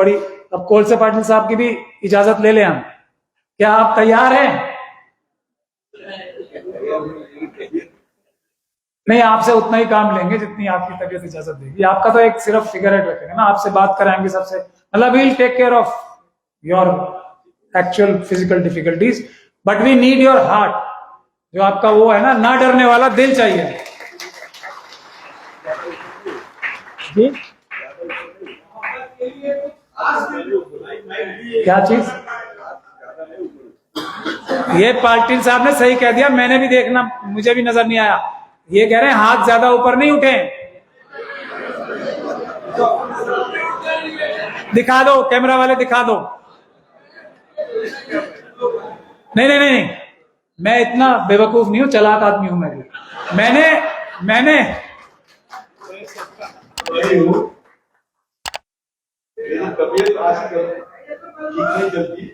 अब कोलसे पाटिल साहब की भी इजाजत ले लें हम। क्या आप तैयार हैं? नहीं, आपसे उतना ही काम लेंगे जितनी आपकी तबीयत इजाजत देगी। आपका तो एक सिर्फ फिगरेट रखेंगे ना, आपसे बात कराएंगे सबसे, मतलब we will take care of your actual physical difficulties, but we need your heart. जो आपका वो है ना डरने वाला दिल चाहिए जी। क्या चीज? ये पाटिल साहब ने सही कह दिया, मैंने भी देखना, मुझे भी नजर नहीं आया। ये कह रहे हैं हाथ ज्यादा ऊपर नहीं उठे। दिखा दो, कैमरा वाले दिखा दो। नहीं, मैं इतना बेवकूफ नहीं हूं, चालाक आदमी हूं मैं भी। मैंने तबीयत आजकल ठीक नहीं चलती,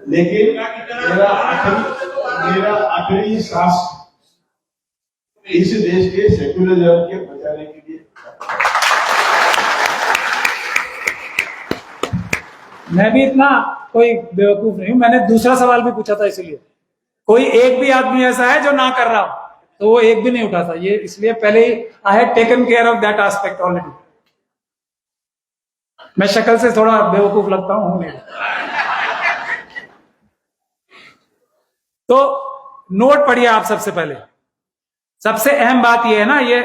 लेकिन मेरा आखिरी सांस इस देश के सेक्युलरिज्म के बचाने के लिए मैं भी इतना कोई बेवकूफ नहीं हूं, मैंने दूसरा सवाल भी पूछा था, इसलिए कोई एक भी आदमी ऐसा है जो ना कर रहा हो, तो वो एक भी नहीं उठा था, ये इसलिए पहले ही I had taken care of that aspect already. मैं शक्ल से थोड़ा बेवकूफ लगता हूं नहीं। तो नोट पढ़िए आप सबसे पहले, सबसे अहम बात यह है ना ये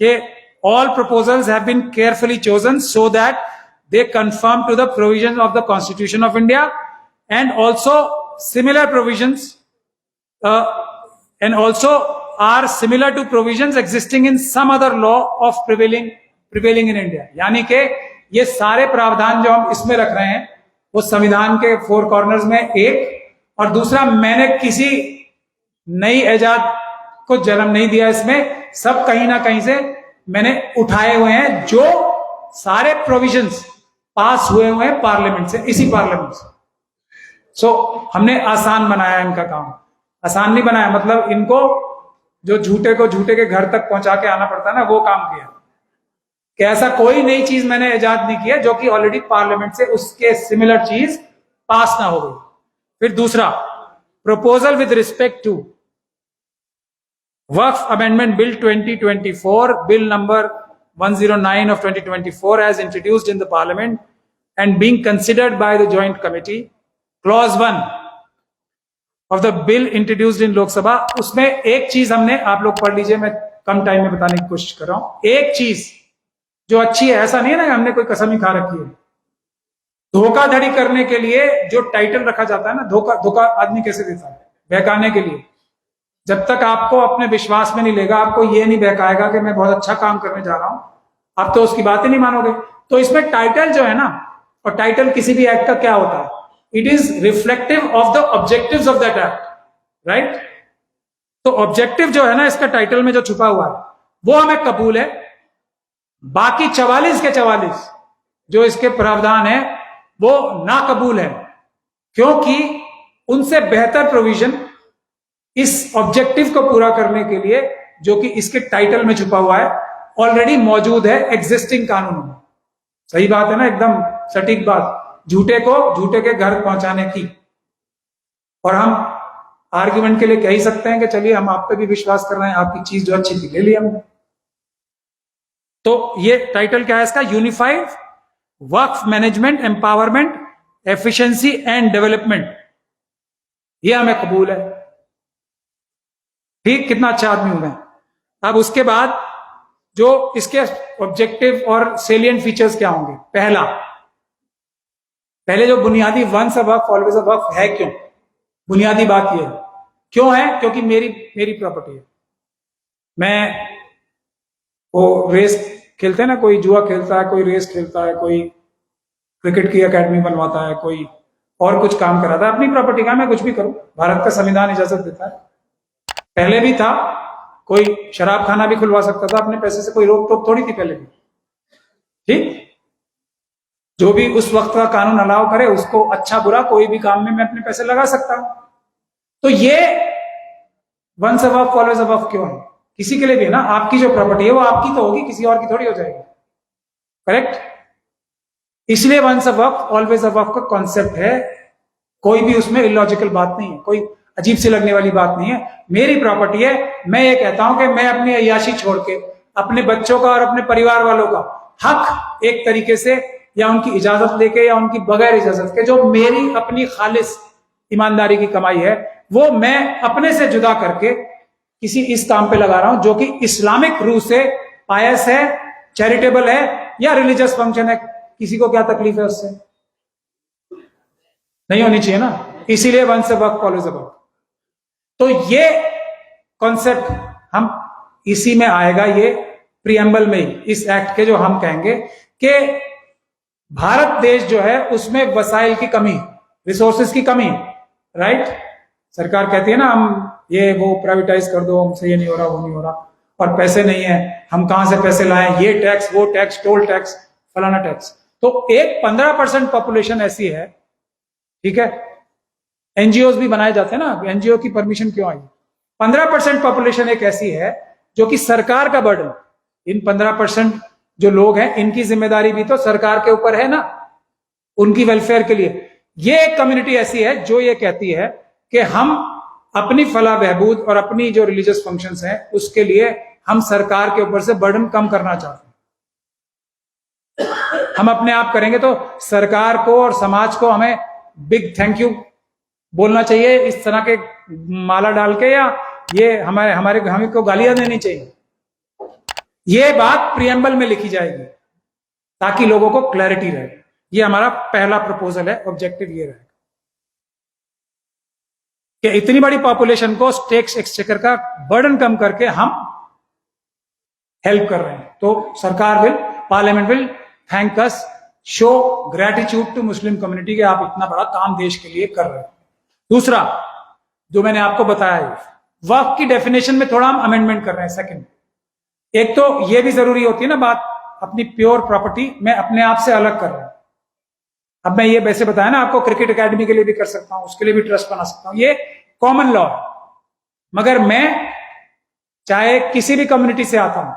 कि all proposals have been carefully chosen so that they conform to the provisions of the Constitution of India and also similar provisions and also are similar to provisions existing in some other law of prevailing in India। यानी कि ये सारे प्रावधान जो हम इसमें रख रहे हैं वो संविधान के फोर कॉर्नर्स में एक, और दूसरा मैंने किसी नई इजाद को जन्म नहीं दिया, इसमें सब कहीं ना कहीं से मैंने उठाए हुए हैं, जो सारे प्रोविजंस पास हुए हैं पार्लियामेंट से, इसी पार्लियामेंट से। सो हमने आसान बनाया इनका काम, आसान नहीं बनाया मतलब इनको जो झूठे को झूठे के घर तक पहुंचा के आना पड़ता है ना, वो काम किया कि ऐसा कोई नई चीज मैंने इजाद नहीं किया जो कि ऑलरेडी पार्लियामेंट से उसके सिमिलर चीज पास ना हो गई। फिर दूसरा, proposal with respect to Waqf amendment bill 2024, bill number 109 of 2024 as introduced in the parliament and being considered by the joint committee, clause 1 of the bill introduced in Lok Sabha, उसमें एक चीज हमने, आप लोग पढ़ लीजिए, मैं कम टाइम में बताने की कोशिश कर रहा हूं, एक चीज जो अच्छी है, ऐसा नहीं है ना हमने कोई कसम ही खा रखी है। धोखाधड़ी करने के लिए जो टाइटल रखा जाता है ना, धोखा आदमी कैसे देता है बहकाने के लिए, जब तक आपको अपने विश्वास में नहीं लेगा, आपको ये नहीं बहकाएगा कि मैं बहुत अच्छा काम करने जा रहा हूं, आप तो उसकी बात ही नहीं मानोगे। तो इसमें टाइटल जो है ना, और टाइटल किसी भी एक्ट का क्या होता है, it is reflective of the objectives of that act, right. तो ऑब्जेक्टिव जो है ना इसका टाइटल में जो छुपा हुआ है वो हमें कबूल है, बाकी 44 के 44 जो इसके प्रावधान है वो ना कबूल है, क्योंकि उनसे बेहतर प्रोविजन इस ऑब्जेक्टिव को पूरा करने के लिए जो कि इसके टाइटल में छुपा हुआ है ऑलरेडी मौजूद है एग्जिस्टिंग कानून में। सही बात है ना, एकदम सटीक बात, झूठे को झूठे के घर पहुंचाने की। और हम आर्ग्यूमेंट के लिए कह ही सकते हैं कि चलिए हम आप पे भी विश्वास कर रहे हैं, आपकी चीज जो अच्छी थी ले ली हमने। तो ये टाइटल क्या है इसका, unified Waqf management empowerment efficiency and development, ये हमें कबूल है। ठीक, कितना अच्छा आदमी हूं मैं। अब उसके बाद जो इसके ऑब्जेक्टिव और सेलिएंट फीचर्स क्या होंगे, पहले जो बुनियादी once a Waqf always a वक्फ है, क्यों, बुनियादी बात यह है क्यों है, क्योंकि मेरी प्रॉपर्टी है। मैं वो रेस खेलते हैं ना, कोई जुआ खेलता है, कोई रेस खेलता है, कोई क्रिकेट की एकेडमी बनवाता है, कोई और कुछ काम कराता है, अपनी प्रॉपर्टी का मैं कुछ भी करूं, भारत का संविधान इजाजत देता है। पहले भी था, कोई शराब खाना भी खुलवा सकता था अपने पैसे से, कोई रोक टोक थोड़ी थी पहले भी। ठीक, जो भी उस वक्त का कानून अलाउ करे उसको अच्छा बुरा कोई भी काम में मैं अपने पैसे लगा सकता हूं। तो ये once a Waqf always a वक्फ क्यों है, किसी के लिए भी है ना, आपकी जो प्रॉपर्टी है वो आपकी तो होगी, किसी और की थोड़ी हो जाएगी, करेक्ट। इसलिए once a Waqf always a वक्फ का कॉन्सेप्ट है, कोई भी उसमें इलॉजिकल बात नहीं है, कोई अजीब सी लगने वाली बात नहीं है। मेरी प्रॉपर्टी है, मैं ये कहता हूं कि मैं अपनी अय्याशी छोड़ के अपने बच्चों का और अपने परिवार वालों का हक एक तरीके से, या उनकी इजाजत लेके या उनकी बगैर इजाजत के, जो मेरी अपनी खालिस ईमानदारी की कमाई है वो मैं अपने से जुदा करके किसी इस काम पे लगा रहा हूं जो कि इस्लामिक रूह से पायस है, चैरिटेबल है या रिलीजियस फंक्शन है। किसी को क्या तकलीफ है उससे, नहीं होनी चाहिए ना, इसीलिए once a Waqf always a वक्फ। तो ये कॉन्सेप्ट हम इसी में आएगा, ये प्रीएम्बल में ही, इस एक्ट के, जो हम कहेंगे कि भारत देश जो है उसमें वसाइल की कमी, रिसोर्सेज की कमी, राइट। सरकार कहती है ना हम ये वो प्राइवेटाइज कर दो, हमसे ये नहीं हो रहा, वो नहीं हो रहा, और पैसे नहीं है, हम कहां से पैसे लाएं, ये टैक्स, वो टैक्स, टोल टैक्स, फलाना टैक्स। तो एक 15% पॉपुलेशन ऐसी है, ठीक है, एनजीओ भी बनाए जाते हैं ना, एनजीओ की परमिशन क्यों आई, 15% पॉपुलेशन एक ऐसी है जो कि सरकार का बर्डन, इन 15% जो लोग हैं इनकी जिम्मेदारी भी तो सरकार के ऊपर है ना, उनकी वेलफेयर के लिए। ये एक कम्युनिटी ऐसी है जो ये कहती है कि हम अपनी फलाह बहबूद और अपनी जो रिलीजियस फंक्शंस हैं उसके लिए हम सरकार के ऊपर से बर्डन कम करना चाहते हैं। हम अपने आप करेंगे तो सरकार को और समाज को हमें बिग थैंक यू बोलना चाहिए इस तरह के माला डाल के, या ये हमें को गालियां देनी चाहिए। ये बात प्रियम्बल में लिखी जाएगी ताकि लोगों को क्लैरिटी रहे। ये हमारा पहला प्रपोजल है, ऑब्जेक्टिव ये रहेगा कि इतनी बड़ी पॉपुलेशन को टैक्स एक्सचेकर का बर्डन कम करके हम हेल्प कर रहे हैं। तो सरकार will, parliament will thank us, show gratitude to Muslim community कि आप इतना बड़ा काम देश के लिए कर रहे हैं। दूसरा जो मैंने आपको बताया है, वक्फ की डेफिनेशन में थोड़ा हम अमेंडमेंट कर रहे हैं। सेकंड, एक तो ये भी जरूरी होती है ना बात, अपनी प्योर प्रॉपर्टी मैं अपने आप से अलग कर रहा हूं। अब मैं ये वैसे बताया ना आपको, क्रिकेट एकेडमी के लिए भी कर सकता हूं, उसके लिए भी ट्रस्ट बना सकता हूं, ये कॉमन लॉ है। मगर मैं चाहे किसी भी कम्युनिटी से आता हूं,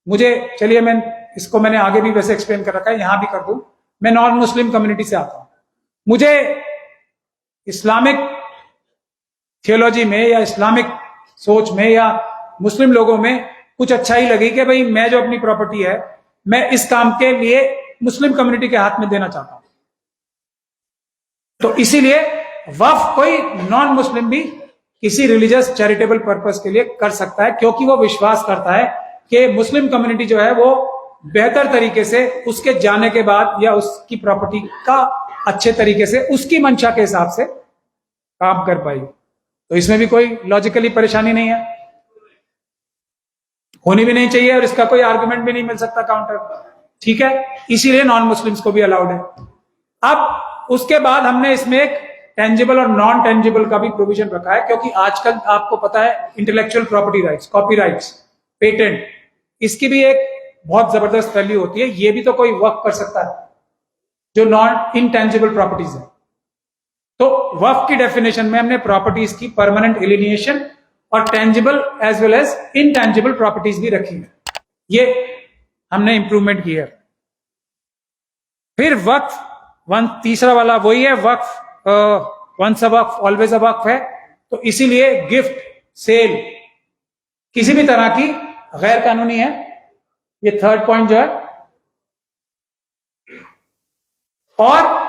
मुझे, चलिए मैं इसको मैंने आगे भी वैसे एक्सप्लेन कर रखा है, यहां भी कर दूं, मैं नॉन मुस्लिम कम्युनिटी से आता हूं, मुझे इस्लामिक थियोलॉजी में या इस्लामिक सोच में या मुस्लिम लोगों में कुछ अच्छा ही लगी कि भाई मैं जो अपनी प्रॉपर्टी है मैं इस काम के लिए मुस्लिम कम्युनिटी के हाथ में देना चाहता हूं। तो इसीलिए वक्फ कोई नॉन मुस्लिम भी किसी रिलीजियस चैरिटेबल पर्पस के लिए कर सकता है, क्योंकि वो विश्वास करता है कि मुस्लिम कम्युनिटी जो है वो बेहतर तरीके से उसके जाने के बाद या उसकी प्रॉपर्टी का अच्छे तरीके से उसकी मंशा के हिसाब से काम कर पाएगी। तो इसमें भी कोई लॉजिकली परेशानी नहीं है, होनी भी नहीं चाहिए, और इसका कोई आर्गुमेंट भी नहीं मिल सकता काउंटर। ठीक है, इसीलिए नॉन मुस्लिम्स को भी अलाउड है। अब उसके बाद हमने इसमें एक टेंजिबल और नॉन टेंजिबल का भी प्रोविजन रखा है, क्योंकि आजकल आपको पता है intellectual property rights, copyrights, patent, इसकी भी एक बहुत जबरदस्त वैल्यू होती है। ये भी तो कोई वक्फ कर सकता है जो नॉन इंटेंजिबल प्रॉपर्टीज है। तो वक्फ की डेफिनेशन में हमने प्रॉपर्टीज की परमानेंट एलिनिएशन और tangible as well as intangible properties भी रखी है, ये हमने इंप्रूवमेंट की है। फिर वक्फ तीसरा वाला वही है, वक्फ once a Waqf always a वक्फ है। तो इसीलिए गिफ्ट, सेल किसी भी तरह की गैर कानूनी है। ये थर्ड पॉइंट जो है, और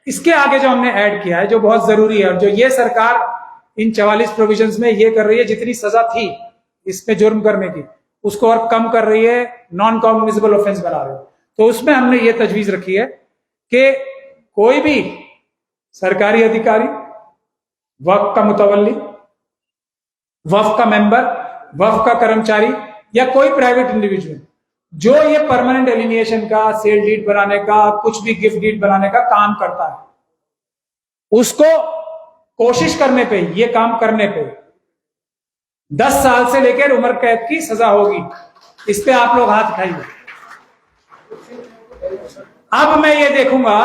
इसके आगे जो हमने ऐड किया है जो बहुत जरूरी है, और जो ये सरकार इन 44 प्रोविजंस में ये कर रही है, जितनी सजा थी इसमें जुर्म करने की उसको और कम कर रही है, नॉन कॉग्निजेबल ऑफेंस बना रही है। तो उसमें हमने ये तजवीज रखी है कि कोई भी सरकारी अधिकारी, वक्फ का मुतवल्ली, वक्फ का मेंबर, वक्फ का कर्मचारी या कोई प्राइवेट इंडिविजुअल जो ये परमानेंट एलिनिएशन का, सेल डीड बनाने का, कुछ भी गिफ्ट डीड बनाने का काम करता है, उसको कोशिश करने पे, ये काम करने पे 10 साल से लेकर उम्र कैद की सजा होगी। इस पे आप लोग हाथ उठाइए। अब मैं ये देखूंगा,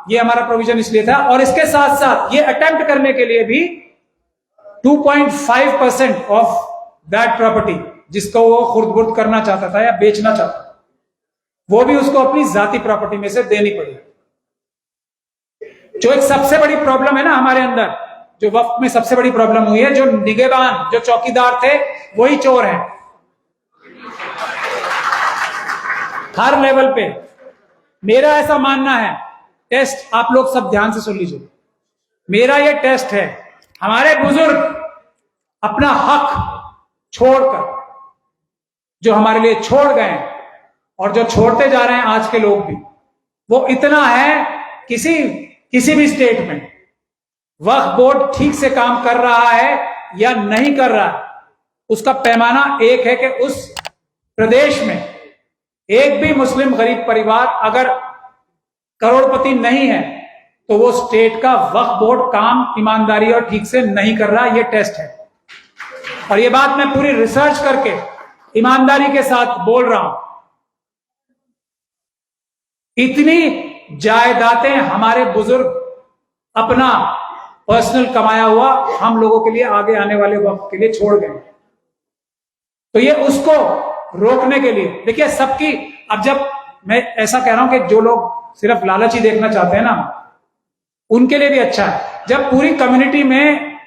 ये हमारा प्रोविजन इसलिए था, और इसके साथ साथ ये अटेम्प्ट करने के लिए भी 2.5% ऑफ दैट प्रॉपर्टी जिसको वो खुर्द-बुर्द करना चाहता था या बेचना चाहता था, वो भी उसको अपनी जाती प्रॉपर्टी में से देनी पड़ी। जो एक सबसे बड़ी प्रॉब्लम है ना हमारे अंदर, जो वक्त में सबसे बड़ी प्रॉब्लम हुई है, जो निगहबान, जो चौकीदार थे वही चोर हैं हर लेवल पे। मेरा ऐसा मानना है, टेस्ट आप लोग सब ध्यान से सुन लीजिए, मेरा ये टेस्ट है, हमारे बुजुर्ग अपना हक छोड़कर जो हमारे लिए छोड़ गए और जो छोड़ते जा रहे हैं आज के लोग भी, वो इतना है, किसी भी स्टेट में वक्फ बोर्ड ठीक से काम कर रहा है या नहीं कर रहा है, उसका पैमाना एक है कि उस प्रदेश में एक भी मुस्लिम गरीब परिवार अगर करोड़पति नहीं है तो वो स्टेट का वक्फ बोर्ड काम ईमानदारी और ठीक से नहीं कर रहा। ये टेस्ट है, और ये बात मैं पूरी रिसर्च करके ईमानदारी के साथ बोल रहा हूं। इतनी जायदादें हमारे बुजुर्ग अपना पर्सनल कमाया हुआ हम लोगों के लिए, आगे आने वाले वक्त के लिए छोड़ गए। तो ये उसको रोकने के लिए देखिए सबकी, अब जब मैं ऐसा कह रहा हूं कि जो लोग सिर्फ लालची देखना चाहते हैं ना, उनके लिए भी अच्छा है। जब पूरी कम्युनिटी में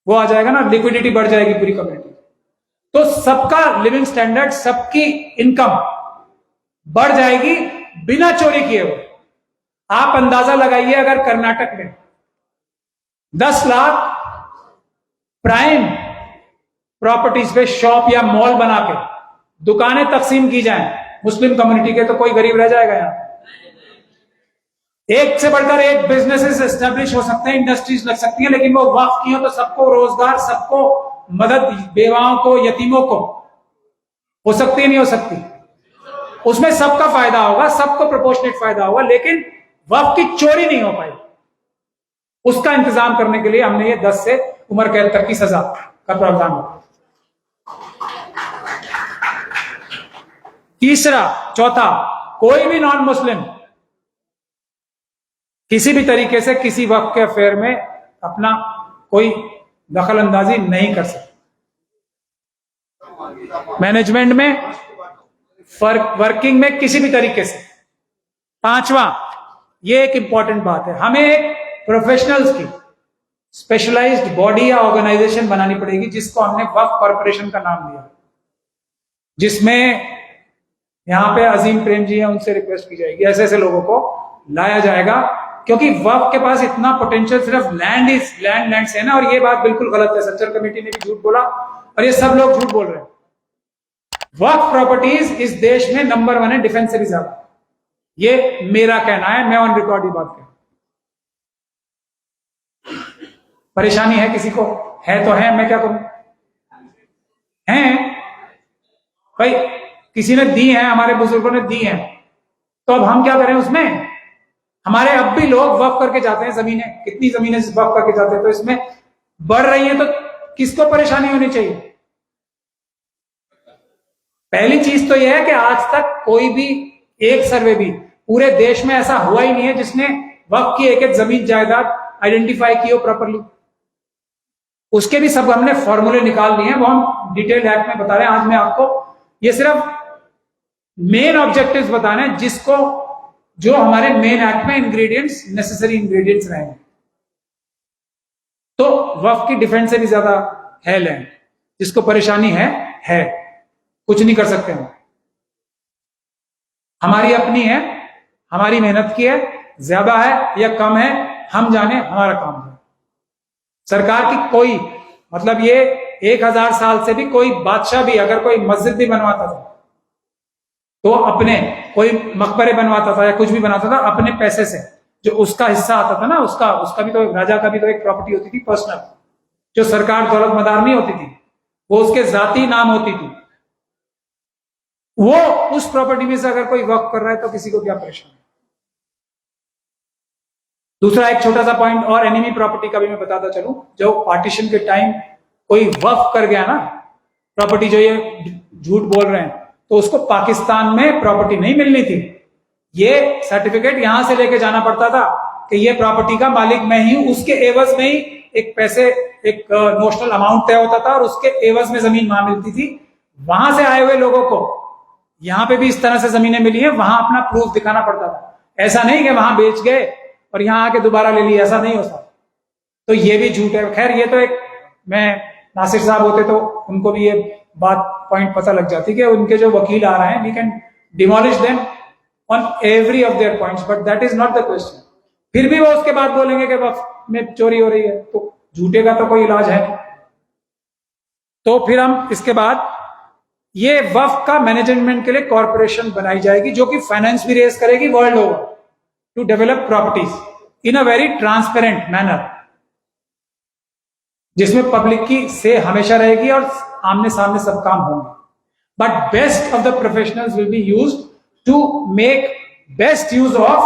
वो आ जाएगा ना, लिक्विडिटी बढ़ जाएगी पूरी कम्युनिटी, तो सबका लिविंग स्टैंडर्ड, सबकी इनकम बढ़ जाएगी बिना चोरी किए हुए। आप अंदाजा लगाइए, अगर कर्नाटक में 10 लाख प्राइम प्रॉपर्टीज पे शॉप या मॉल बना के दुकानें तकसीम की जाएं मुस्लिम कम्युनिटी के, तो कोई गरीब रह जाएगा यहां? एक से बढ़कर एक बिजनेसेस एस्टेब्लिश हो सकते हैं, इंडस्ट्रीज लग सकती हैं, लेकिन वो वक्फ की हो तो सबको रोजगार, सबको मदद, बेवाओं को, यतीमों को हो सकती है, नहीं हो सकती? उसमें सबका फायदा होगा, सबको प्रोपोर्शनेट फायदा होगा, लेकिन वक्फ की चोरी नहीं हो पाई। उसका इंतजाम करने के लिए हमने ये 10 से उम्र कैद तक की सजा का प्रावधान होगा। तीसरा, चौथा, कोई भी नॉन मुस्लिम किसी भी तरीके से किसी वक्त के अफेयर में अपना कोई दखल अंदाजी नहीं कर सकता, मैनेजमेंट में, वर्किंग में, किसी भी तरीके से। पांचवा, ये एक इंपॉर्टेंट बात है, हमें एक प्रोफेशनल्स की स्पेशलाइज्ड बॉडी या ऑर्गेनाइजेशन बनानी पड़ेगी, जिसको हमने वक्फ कॉर्पोरेशन का नाम दिया, जिसमें यहां पे अजीम प्रेम जी हैं, उनसे रिक्वेस्ट की जाएगी, ऐसे ऐसे लोगों को लाया जाएगा, क्योंकि वक्फ के पास इतना पोटेंशियल सिर्फ लैंड से है ना। और ये बात बिल्कुल गलत है, सच्चर कमेटी ने भी झूठ बोला और ये सब लोग झूठ बोल रहे हैं। वक्फ प्रॉपर्टीज इस देश में नंबर 1 है, डिफेंस से भी ज्यादा। ये मेरा कहना है, मैं ऑन रिकॉर्ड ये बात कहूं। परेशानी है किसी को? है तो है, मैं क्या करूं? हैं भाई, किसी ने दी है, हमारे बुजुर्गों ने दी है, तो अब हम क्या करें उसमें? हमारे अब भी लोग वक्फ करके जाते हैं जमीनें, कितनी जमीनें वक्फ करके जाते हैं, तो इसमें बढ़ रही है, तो किसको परेशानी होनी चाहिए? पहली चीज तो यह है कि आज तक कोई भी एक सर्वे भी पूरे देश में ऐसा हुआ ही नहीं है जिसने वक्फ की एक एक जमीन जायदाद आइडेंटिफाई की हो प्रॉपरली। उसके भी सब हमने फॉर्मूले निकाल लिए हैं, वो हम डिटेल एक्ट में बता रहे हैं। आज मैं आपको ये सिर्फ मेन ऑब्जेक्टिव्स बता रहे हैं, जिसको जो हमारे मेन एक्ट में इंग्रेडिएंट्स, नेसेसरी इंग्रेडिएंट्स रहेंगे। तो वक्फ की डिफेंस से भी ज्यादा है लैंड, जिसको परेशानी है, कुछ नहीं कर सकते हम। हमारी अपनी है, हमारी मेहनत की है, ज्यादा है या कम है हम जाने, हमारा काम है। सरकार की कोई मतलब, ये 1000 साल से भी कोई बादशाह भी अगर कोई मस्जिद भी बनवाता था, तो अपने कोई मकबरे बनवाता था या कुछ भी बनाता था, अपने पैसे से जो उसका हिस्सा आता था ना, उसका भी तो, राजा का भी तो एक प्रॉपर्टी होती थी पर्सनल, जो सरकार दौलतमदार नहीं होती थी, वो उसके जाती नाम होती थी। वो उस प्रॉपर्टी में से अगर कोई वक्फ कर रहा है तो किसी को क्या परेशानी? दूसरा एक छोटा सा पॉइंट और एनिमी प्रॉपर्टी का भी मैं बताता चलूं। जो पार्टीशन के टाइम कोई वक्फ कर गया ना प्रॉपर्टी, जो ये झूठ बोल रहे हैं, तो उसको पाकिस्तान में प्रॉपर्टी नहीं मिलनी थी। ये सर्टिफिकेट यहां से लेके जाना पड़ता था कि ये प्रॉपर्टी का मालिक मैं ही हूं। उसके एवज में ही एक पैसे, एक नोशनल अमाउंट तय होता था और उसके एवज में जमीन वहां मिलती थी। वहां से आए हुए लोगों को यहां पे भी इस तरह से जमीनें मिली है, वहां अपना प्रूफ दिखाना पड़ता था। ऐसा नहीं कि वहां बेच गए और यहां आके दोबारा ले लिया, ऐसा नहीं होता। तो ये भी झूठ है। खैर, ये तो एक, मैं नासिर साहब होते तो उनको भी ये बात पॉइंट पता लग जाती कि उनके जो वकील आ रहे हैं, we can demolish them on every of their points, but that is not the question. फिर भी वो उसके बाद बोलेंगे कि वक्फ में चोरी हो रही है, तो झूठे का तो कोई इलाज है नहीं। तो फिर हम इसके बाद ये वक्फ का मैनेजमेंट के लिए कॉर्पोरेशन बनाई जाएगी, जो कि फाइनेंस भी रेज करेगी world over to develop properties in a very transparent manner, जिसमें पब्लिक की से हमेशा रहेगी और आमने सामने सब काम होंगे। But best of the professionals will be used to make best use of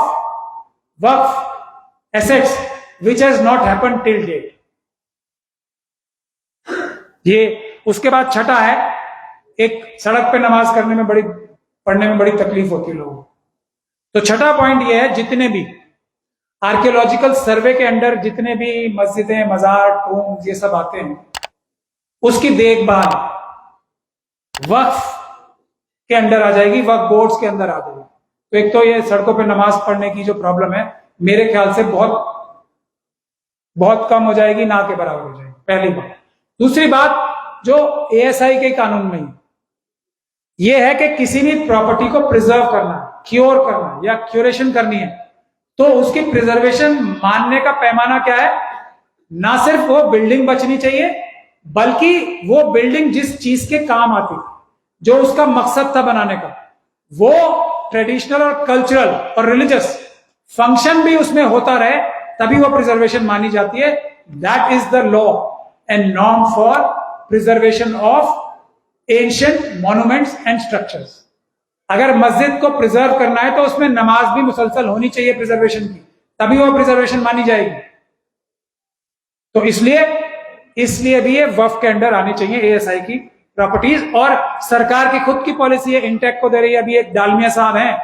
Waqf assets which has not happen till date. ये उसके बाद छठा है, एक सड़क पे नमाज करने में पढ़ने में बड़ी तकलीफ होती है लोगों को। तो छठा पॉइंट ये है, जितने भी आर्कियोलॉजिकल सर्वे के अंडर जितने भी मस्जिदें, मजार, टूम्स ये सब आते हैं, उसकी देखभाल वक्फ के अंडर आ जाएगी, वक्फ बोर्ड्स के अंदर आ जाएगी। तो एक तो ये सड़कों पे नमाज पढ़ने की जो प्रॉब्लम है मेरे ख्याल से बहुत बहुत कम हो जाएगी, ना के बराबर हो जाएगी, पहली बात। दूसरी बात जो एएसआई के कानून में यह है कि किसी भी प्रॉपर्टी को प्रिजर्व करना, क्योर करना या क्यूरेशन करनी है तो उसकी प्रिजर्वेशन मानने का पैमाना क्या है? ना सिर्फ वो बिल्डिंग बचनी चाहिए बल्कि वो बिल्डिंग जिस चीज के काम आती, जो उसका मकसद था बनाने का, वो ट्रेडिशनल और कल्चरल और रिलीजियस फंक्शन भी उसमें होता रहे, तभी वो प्रिजर्वेशन मानी जाती है। That is the law and norm for preservation of ancient monuments and structures. अगर मस्जिद को प्रिजर्व करना है तो उसमें नमाज भी मुसलसल होनी चाहिए प्रिजर्वेशन की, तभी वो प्रिजर्वेशन मानी जाएगी। तो इसलिए भी ये वक्फ के अंडर आनी चाहिए एएसआई की प्रॉपर्टीज। और सरकार की खुद की पॉलिसी है, इंटेक को दे रही है। अभी एक डालमिया साहब हैं,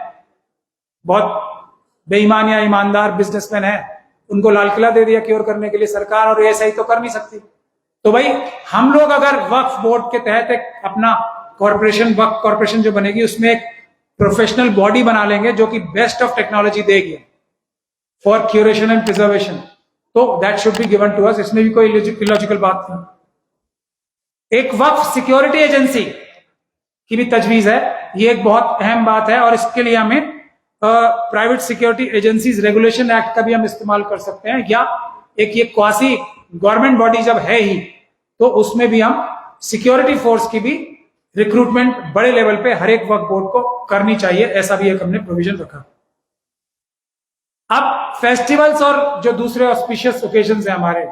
बहुत बेईमान या ईमानदार बिजनेसमैन है, उनको लाल किला दे दिया क्योर करने के लिए सरकार, और एएसआई तो कर नहीं सकती। तो भाई हम लोग अगर वक्फ बोर्ड के तहत एक अपना कॉर्पोरेशन, वक्फ कॉर्पोरेशन जो बनेगी, उसमें एक प्रोफेशनल बॉडी बना लेंगे जो कि बेस्ट ऑफ टेक्नोलॉजी देगी फॉर क्यूरेशन एंड प्रिजर्वेशन, तो that should be given to us. इसमें भी कोई इलॉजिकल बात नहीं। एक वक्फ सिक्योरिटी एजेंसी की भी तजवीज है, ये एक बहुत अहम बात है, और इसके लिए हमें private security agencies regulation act का भी हम इस्तेमाल कर सकते हैं, या एक ये क्वासी गवर्नमेंट बॉडी जब है ही तो उसमें भी हम सिक्योरिटी फोर्स की भी रिक्रूटमेंट बड़े लेवल पे हर एक वक्फ बोर्ड को करनी चाहिए, ऐसा भी एक हमने प्रोविजन रखा। अब फेस्टिवल्स और जो दूसरे ऑस्पिशियस ओकेजन्स हैं हमारे,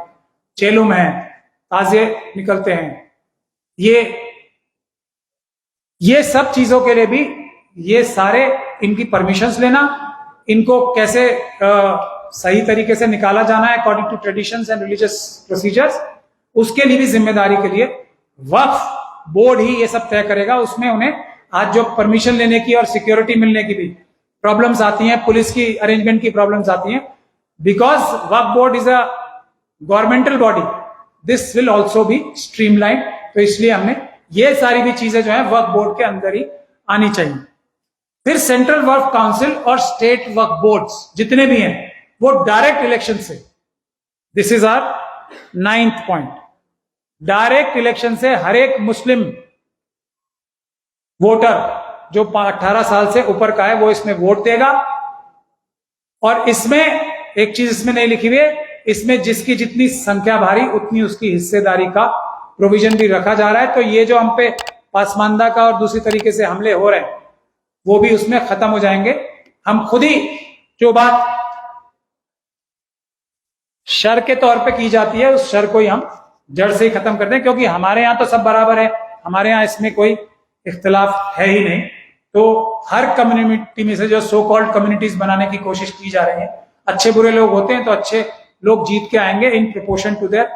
चेलुम है, ताजिए निकलते हैं, ये सब चीजों के लिए भी ये सारे इनकी परमिशंस लेना, इनको कैसे सही तरीके से निकाला जाना है according to traditions and religious procedures, उसके लिए भी जिम्मेदारी के लिए वक्फ बोर्ड ही ये सब तय करेगा। उसमें उन्हें आज जो परमिशन लेने की और सिक्योरिटी मिलने की भी प्रॉब्लम्स आती हैं, पुलिस की अरेंजमेंट की प्रॉब्लम्स आती हैं, because Waqf board is a governmental body, this will also be streamline. तो इसलिए हमने ये सारी भी चीजें जो है वक्फ बोर्ड के अंदर ही आनी चाहिए। फिर सेंट्रल वक्फ काउंसिल और स्टेट वक्फ बोर्ड्स जितने भी हैं वो डायरेक्ट इलेक्शन से, this is our 9th point, direct election से हर एक मुस्लिम वोटर जो 18 साल से ऊपर का है वो इसमें वोट देगा। और इसमें एक चीज इसमें नहीं लिखी हुई है, इसमें जिसकी जितनी संख्या भारी उतनी उसकी हिस्सेदारी का प्रोविजन भी रखा जा रहा है। तो ये जो हम पे पासमानदा का और दूसरी तरीके से हमले हो रहे हैं वो भी उसमें खत्म हो जाएंगे। हम खुद ही जो बात शर के तौर पे की जाती है उस शर को ही हम जड़ से ही खत्म कर दें, क्योंकि हमारे यहां तो सब बराबर है, हमारे यहां इसमें कोई इख्तिलाफ है ही नहीं। तो हर कम्युनिटी में से जो सो कॉल्ड कम्युनिटीज बनाने की कोशिश की जा रही है, अच्छे बुरे लोग होते हैं तो अच्छे लोग जीत के आएंगे in proportion to their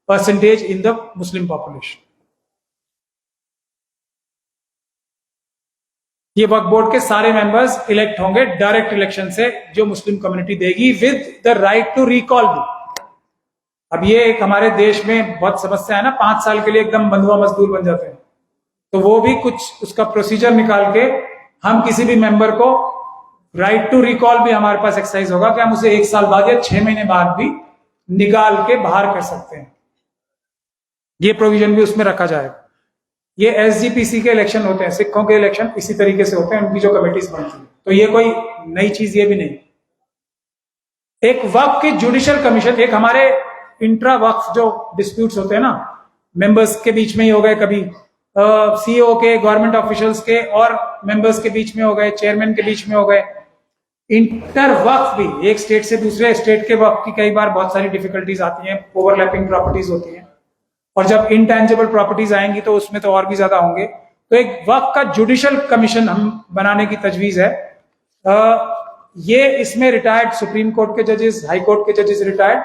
percentage in the Muslim population. ये वक्फ बोर्ड के सारे मेंबर्स इलेक्ट होंगे डायरेक्ट इलेक्शन से, जो मुस्लिम कम्युनिटी देगी, with the right to recall भी। अब ये एक हमारे देश में बहुत समस्या है ना, 5 साल के लिए एकदम बंधुआ मजदूर बन जाते हैं, तो वो भी कुछ उसका प्रोसीजर निकाल के हम किसी भी मेंबर को राइट टू रिकॉल भी हमारे पास एक्सरसाइज होगा कि हम उसे 1 साल बाद या 6 महीने बाद भी निकाल के बाहर कर सकते हैं। ये प्रोविजन भी उसमें रखा जाएगा। ये एसजीपीसी के इलेक्शन होते हैं, सिखों के इलेक्शन इसी तरीके से होते हैं, उनकी जो कमेटीज बनती है, तो ये कोई नई चीज ये भी नहीं। एक वक्फ की जुडिशियल कमीशन, एक हमारे इंट्रा वक्फ जो डिस्प्यूट्स होते हैं ना, मेंबर्स के बीच में ही हो गए, कभी सीईओ के, गवर्नमेंट ऑफिशियल्स के और मेंबर्स के बीच में हो गए, चेयरमैन के बीच में हो गए। इंटर वक्फ भी, एक स्टेट से दूसरे स्टेट के वक्फ की कई बार बहुत सारी डिफिकल्टीज आती हैं, ओवरलैपिंग प्रॉपर्टीज होती हैं, और जब इंटेंजिबल प्रॉपर्टीज आएंगी तो उसमें तो और भी ज्यादा होंगे। तो एक वक्फ का जुडिशियल कमीशन हम बनाने की तजवीज है। ये इसमें रिटायर्ड सुप्रीम कोर्ट के जजेस, हाई कोर्ट के जजेस रिटायर्ड,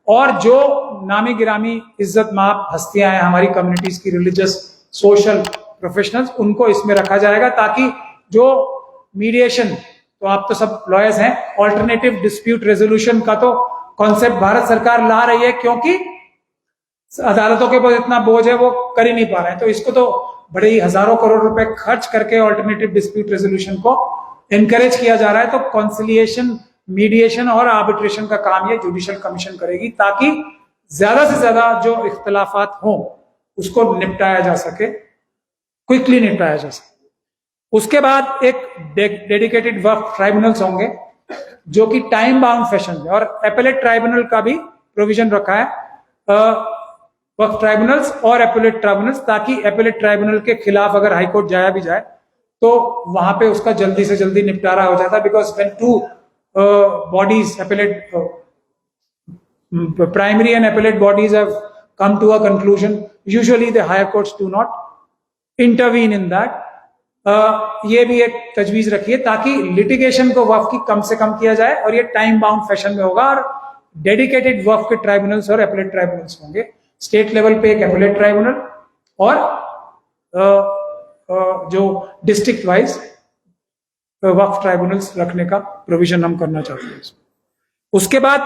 और जो नामी गिरामी इज्जत माप हस्तियां हैं हमारी कम्युनिटीज की, रिलीजियस, सोशल प्रोफेशनल्स, उनको इसमें रखा जाएगा, ताकि जो मीडिएशन, तो आप तो सब लॉयर्स हैं, ऑल्टरनेटिव डिस्प्यूट रेजोल्यूशन का तो कॉन्सेप्ट भारत सरकार ला रही है, क्योंकि अदालतों के ऊपर इतना बोझ है वो कर ही नहीं पा रहे हैं, तो इसको तो बड़े ही हजारों करोड़ रुपए खर्च करके ऑल्टरनेटिव डिस्प्यूट रेजोल्यूशन को एनकरेज किया जा रहा है, तो कॉन्सिलिएशन, मीडिएशन और आर्बिट्रेशन का काम ये जुडिशियल कमीशन करेगी, ताकि ज्यादा से ज्यादा जो इख्तलाफात हों उसको निपटाया जा सके, क्विकली निपटाया जा सके। उसके बाद एक डेडिकेटेड वक्फ ट्राइब्यूनल्स होंगे जो कि टाइम बाउंड फैशन में, और एपेलेट ट्राइब्यूनल का भी प्रोविजन रखा है, वक्फ ट्राइब्यूनल्स और एपेलेट ट्राइब्यूनल्स, ताकि एपेलेट ट्राइब्यूनल के खिलाफ अगर हाईकोर्ट जाया भी जाए तो वहां पे उसका जल्दी से जल्दी निपटारा हो जाता है। Because when two bodies, appellate primary and appellate bodies have come to a conclusion, usually the higher courts do not intervene in that. ये भी एक तजवीज रखिए ताकि लिटिगेशन को वक्फ की कम से कम किया जाए, और ये टाइम बाउंड फैशन में होगा, और डेडिकेटेड वक्फ के ट्राइब्यूनल्स और एपेलेट ट्राइब्यूनल्स होंगे। स्टेट लेवल पे एक एपेलेट ट्राइब्यूनल और जो डिस्ट्रिक्ट वाइज वक्फ ट्राइब्यूनल्स रखने का प्रोविजन हम करना चाहते हैं। उसके बाद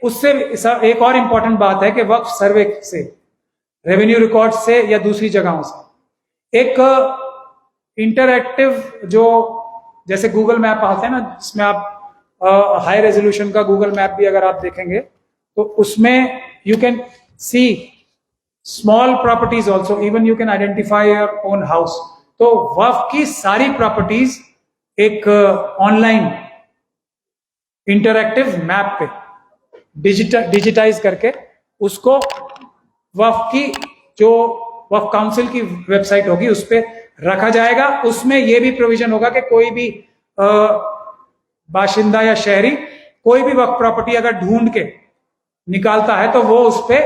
उससे एक और इंपॉर्टेंट बात है कि वक्फ सर्वे से, रेवेन्यू रिकॉर्ड से या दूसरी जगहों से एक इंटरएक्टिव, जो जैसे गूगल मैप आते हैं ना, जिसमें आप हाई रेजोल्यूशन का गूगल मैप भी अगर आप देखेंगे तो उसमें you can C small properties also, even you can identify your own house. तो वक्फ की सारी प्रॉपर्टीज एक ऑनलाइन इंटरएक्टिव मैप पे डिजिटाइज करके उसको वक्फ की, जो वक्फ काउंसिल की वेबसाइट होगी, उस पे रखा जाएगा। उसमें यह भी प्रोविजन होगा कि कोई भी बाशिंदा या शहरी कोई भी वक्फ प्रॉपर्टी अगर ढूंढ के निकालता है तो वो उस पे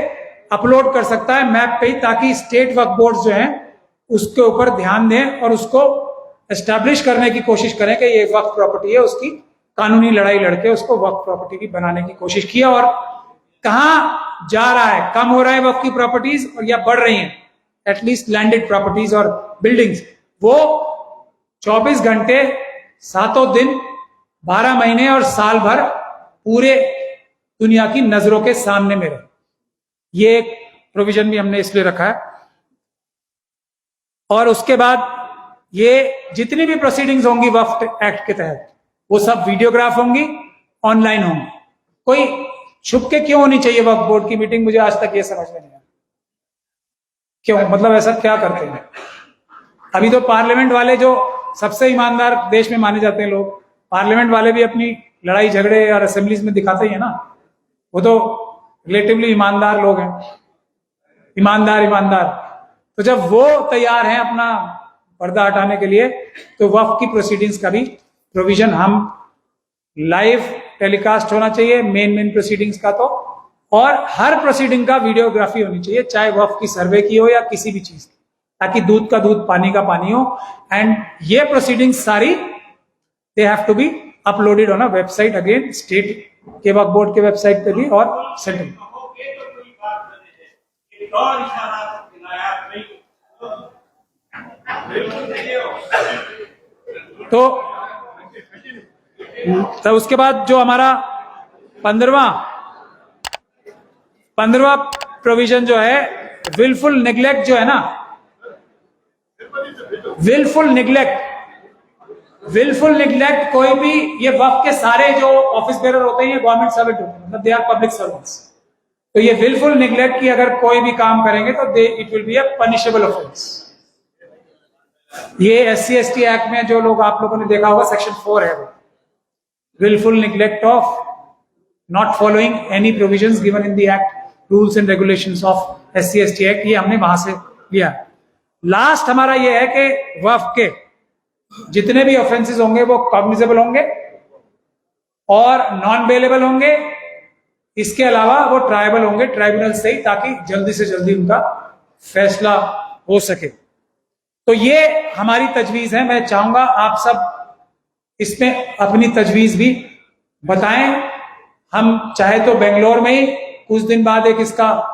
अपलोड कर सकता है मैप पे ही, ताकि स्टेट वक्फ बोर्ड जो हैं उसके ऊपर ध्यान दें और उसको एस्टैब्लिश करने की कोशिश करें कि ये वक्फ प्रॉपर्टी है, उसकी कानूनी लड़ाई लड़के उसको वक्फ प्रॉपर्टी की बनाने की कोशिश किया। और कहां जा रहा है, कम हो रहा है वक्फ की प्रॉपर्टीज और या बढ़ रही हैं, एटलीस्ट लैंडेड प्रॉपर्टीज और बिल्डिंग्स, वो 24 घंटे 7 दिन 12 महीने और साल भर पूरे दुनिया की नजरों के सामने में रहे। ये एक प्रोविजन भी हमने इसलिए रखा है। और उसके बाद ये जितनी भी प्रोसीडिंग्स होंगी वक्फ एक्ट के तहत, वो सब वीडियोग्राफ होंगी, ऑनलाइन होंगी। कोई छुप के क्यों होनी चाहिए वक्फ बोर्ड की मीटिंग, मुझे आज तक ये समझ में नहीं आया। क्यों, मतलब ऐसा क्या करते हैं? अभी तो पार्लियामेंट वाले, जो सबसे ईमानदार देश में माने जाते हैं लोग, पार्लियामेंट वाले भी अपनी लड़ाई झगड़े और असेंबलीज में दिखाते ही है ना, वो तो रिलेटिवली ईमानदार लोग हैं, ईमानदार। तो जब वो तैयार हैं अपना पर्दा हटाने के लिए, तो वक्फ की प्रोसीडिंग्स का भी प्रोविजन हम लाइव टेलीकास्ट होना चाहिए, मेन प्रोसीडिंग्स का तो, और हर प्रोसीडिंग का वीडियोग्राफी होनी चाहिए, चाहे वक्फ की सर्वे की हो या किसी भी चीज की, ताकि दूध का दूध पानी का पानी हो। एंड ये प्रोसीडिंग्स सारी they have to be uploaded on a website, again state के वक्फ बोर्ड के वेबसाइट पे भी और सेंट्रल। तो उसके बाद जो हमारा 15वां प्रोविजन जो है, विलफुल नेग्लेक्ट जो है ना, विलफुल नेग्लेक्ट कोई भी, ये वक्फ के सारे जो ऑफिस बेरर होते हैं ये गवर्नमेंट सर्वेंट होते हैं, मतलब दे आर पब्लिक सर्वेंट्स। तो ये विलफुल नेग्लेक्ट की अगर कोई भी काम करेंगे तो it will be a punishable offence. ये SC/ST एक्ट में जो लोग आप लोगों ने देखा होगा, सेक्शन 4 है वो, willful neglect of not following any provisions given in the act, rules and regulations of SC/ST Act, ये हमने वहां से लिया। लास्ट हमारा ये है कि वक्फ के जितने भी ऑफेंसेस होंगे वो कॉग्निजेबल होंगे और नॉन बेलेबल होंगे। इसके अलावा वो ट्राइबल होंगे, ट्राइब्यूनल से ही, ताकि जल्दी से जल्दी उनका फैसला हो सके। तो ये हमारी तजवीज है। मैं चाहूंगा आप सब इसमें अपनी तजवीज भी बताएं। हम चाहे तो बेंगलोर में ही कुछ दिन बाद एक इसका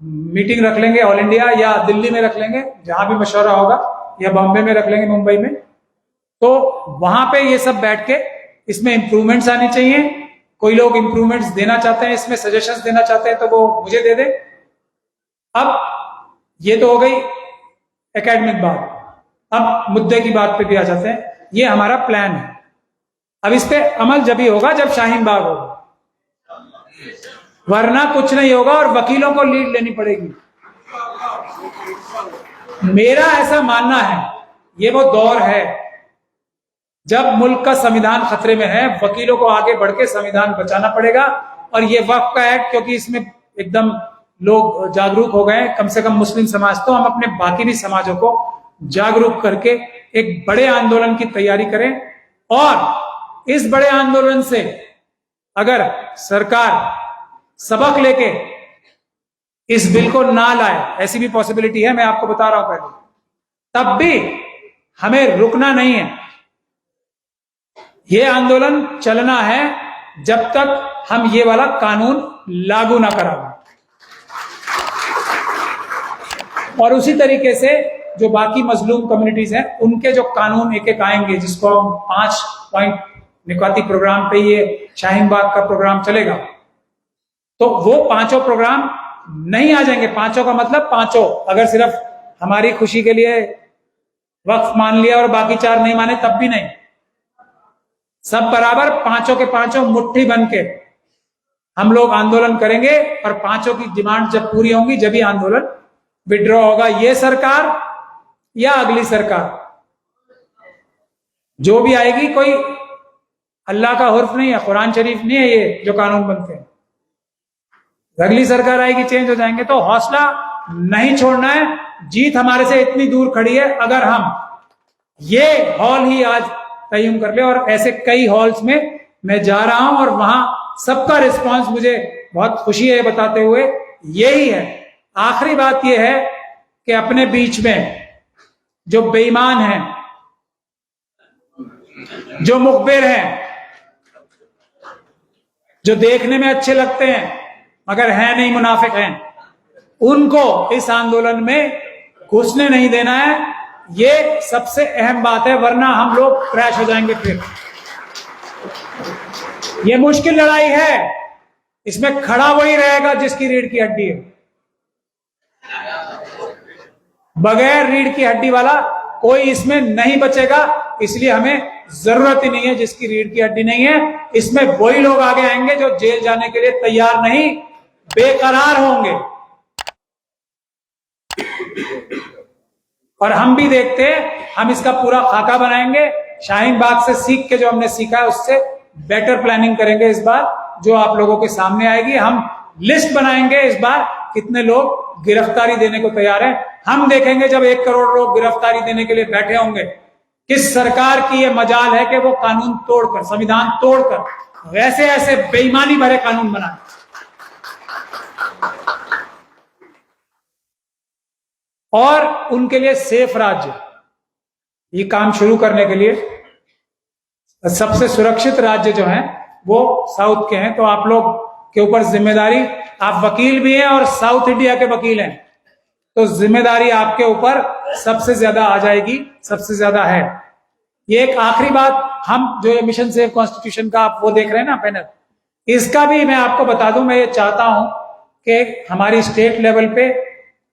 मीटिंग रख लेंगे, ऑल इंडिया, या दिल्ली में रख लेंगे, जहां भी मशवरा होगा, या बॉम्बे में रख लेंगे, मुंबई में। तो वहां पे ये सब बैठ के इसमें इंप्रूवमेंट्स आनी चाहिए। कोई लोग इंप्रूवमेंट्स देना चाहते हैं, इसमें सजेशंस देना चाहते हैं, तो वो मुझे दे दे। अब ये तो हो गई एकेडमिक बात। अब मुद्दे की बात पे भी आ जाते हैं। ये हमारा प्लान है। अब इस पे अमल जब ही होगा जब शाहीन बाग होगा, वरना कुछ नहीं होगा और वकीलों को लीड लेनी पड़ेगी। मेरा ऐसा मानना है, ये वो दौर है जब मुल्क का संविधान खतरे में है, वकीलों को आगे बढ़ के संविधान बचाना पड़ेगा। और ये वक्त का एक्ट, क्योंकि इसमें एकदम लोग जागरूक हो गए, कम से कम मुस्लिम समाज, तो हम अपने बाकी भी समाजों को जागरूक करके एक बड़े आंदोलन की तैयारी करें। और इस बड़े आंदोलन से अगर सरकार सबक लेके इस बिल को ना लाए, ऐसी भी पॉसिबिलिटी है, मैं आपको बता रहा हूं पहले, तब भी हमें रुकना नहीं है। यह आंदोलन चलना है जब तक हम ये वाला कानून लागू ना कराएं। और उसी तरीके से जो बाकी मजलूम कम्युनिटीज हैं, उनके जो कानून एक एक आएंगे, जिसको हम 5 पॉइंट निकाती प्रोग्राम पे ये शाहीन बाग का प्रोग्राम चलेगा, तो वो 5 प्रोग्राम नहीं आ जाएंगे। 5 का मतलब 5, अगर सिर्फ हमारी खुशी के लिए वक्फ मान लिया और बाकी 4 नहीं माने तब भी नहीं, सब बराबर 5 के 5 मुट्ठी बन के हम लोग आंदोलन करेंगे। और 5 की डिमांड जब पूरी होंगी जब ही आंदोलन विड्रॉ होगा। ये सरकार या अगली सरकार जो भी आएगी, कोई अल्लाह का हुर्फ नहीं है, कुरान शरीफ नहीं है ये जो कानून बनते हैं। अगली सरकार आएगी, चेंज हो जाएंगे। तो हौसला नहीं छोड़ना है। जीत हमारे से इतनी दूर खड़ी है, अगर हम ये हॉल ही आज तय्युम कर ले, और ऐसे कई हॉल्स में मैं जा रहा हूं और वहां सबका रिस्पांस मुझे बहुत खुशी है बताते हुए। यही है आखिरी बात, यह है कि अपने बीच में जो बेईमान हैं, जो मुखबिर हैं, जो देखने में अच्छे लगते हैं मगर हैं नहीं, मुनाफिक हैं, उनको इस आंदोलन में घुसने नहीं देना है। ये सबसे अहम बात है, वरना हम लोग क्रैश हो जाएंगे। फिर ये मुश्किल लड़ाई है, इसमें खड़ा वही रहेगा जिसकी रीढ़ की हड्डी है। बगैर रीढ़ की हड्डी वाला कोई इसमें नहीं बचेगा। इसलिए हमें जरूरत ही नहीं है जिसकी रीढ़ की हड्डी नहीं है। इसमें वही लोग आगे आएंगे जो जेल जाने के लिए तैयार नहीं, बेकरार होंगे। और हम भी देखते हैं, हम इसका पूरा खाका बनाएंगे। शाहीन बाग से सीख के जो हमने सीखा है उससे बेटर प्लानिंग करेंगे इस बार, जो आप लोगों के सामने आएगी। हम लिस्ट बनाएंगे इस बार कितने लोग गिरफ्तारी देने को तैयार हैं। हम देखेंगे जब 1 करोड़ लोग गिरफ्तारी देने के लिए बैठे होंगे, किस सरकार की ये मजाल है कि वो कानून तोड़कर, संविधान तोड़कर वैसे ऐसे बेईमानी भरे कानून बनाए। और उनके लिए सेफ राज्य, ये काम शुरू करने के लिए सबसे सुरक्षित राज्य जो हैं वो साउथ के हैं। तो आप लोग के ऊपर जिम्मेदारी, आप वकील भी हैं और साउथ इंडिया के वकील हैं, तो जिम्मेदारी आपके ऊपर सबसे ज्यादा आ जाएगी, सबसे ज्यादा है। ये एक आखिरी बात, हम जो ये मिशन सेव कॉन्स्टिट्यूशन का आप वो देख रहे हैं ना पैनल, इसका भी मैं आपको बता दूं। मैं ये चाहता हूं कि हमारी स्टेट लेवल पे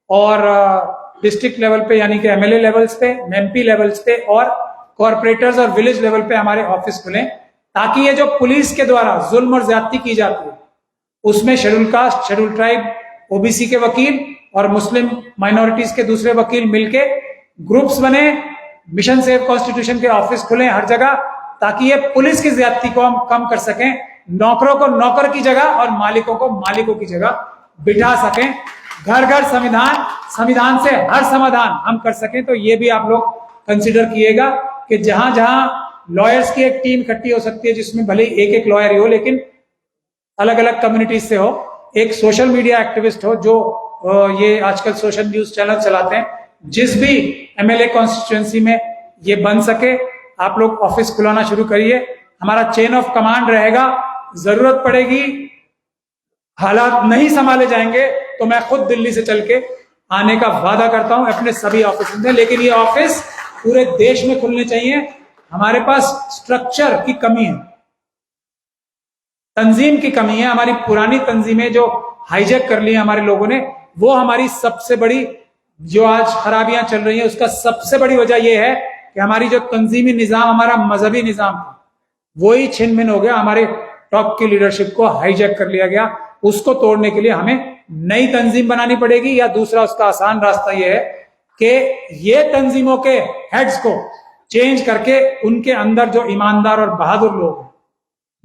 और डिस्ट्रिक्ट लेवल पे, यानी कि एमएलए लेवल्स पे, एमपी लेवल्स पे और कॉर्पोरेटर्स और विलेज लेवल पे हमारे ऑफिस खुलें, ताकि ये जो पुलिस के द्वारा जुल्म और ज्यादती की जाती है उसमें schedule caste, schedule tribe, OBC के वकील और मुस्लिम माइनॉरिटीज के दूसरे वकील मिलके ग्रुप्स बने, मिशन सेव कॉन्स्टिट्यूशन के ऑफिस खुले हर जगह, ताकि ये पुलिस की ज्यादती को हम कम कर सकें, नौकरों को नौकर की जगह और मालिकों को मालिकों की जगह बिठा सकें, घर घर संविधान, संविधान से हर समाधान हम कर सकें। तो ये भी आप लोग कंसिडर किएगा कि जहां जहां लॉयर्स की एक टीम इकट्ठी हो सकती है, जिसमें भले एक एक लॉयर ही हो लेकिन अलग अलग कम्युनिटीज से हो, एक सोशल मीडिया एक्टिविस्ट हो जो ये आजकल सोशल न्यूज चैनल चलाते हैं, जिस भी एमएलए कॉन्स्टिट्यूएंसी में ये बन सके, आप लोग ऑफिस खुलाना शुरू करिए। हमारा चेन ऑफ कमांड रहेगा, जरूरत पड़ेगी, हालात नहीं संभाले जाएंगे तो मैं खुद दिल्ली से चल के आने का वादा करता हूं अपने सभी ऑफिस में। लेकिन ये ऑफिस पूरे देश में खुलने चाहिए। हमारे पास स्ट्रक्चर की कमी है, तंजीम की कमी है। हमारी पुरानी तंजीमें जो हाईजैक कर ली हमारे लोगों ने, वो हमारी सबसे बड़ी जो आज खराबियां चल रही हैं उसका सबसे बड़ी वजह यह है कि हमारी जो तंजीमी निजाम, हमारा मजहबी निजाम था, वही छिन भिन हो गया, हमारे टॉप की लीडरशिप को हाईजैक कर लिया गया। उसको तोड़ने के लिए हमें नई तंजीम बनानी पड़ेगी, या दूसरा उसका आसान रास्ता यह है कि ये तंजीमों के हेड्स को चेंज करके उनके अंदर जो ईमानदार और बहादुर लोग हैं,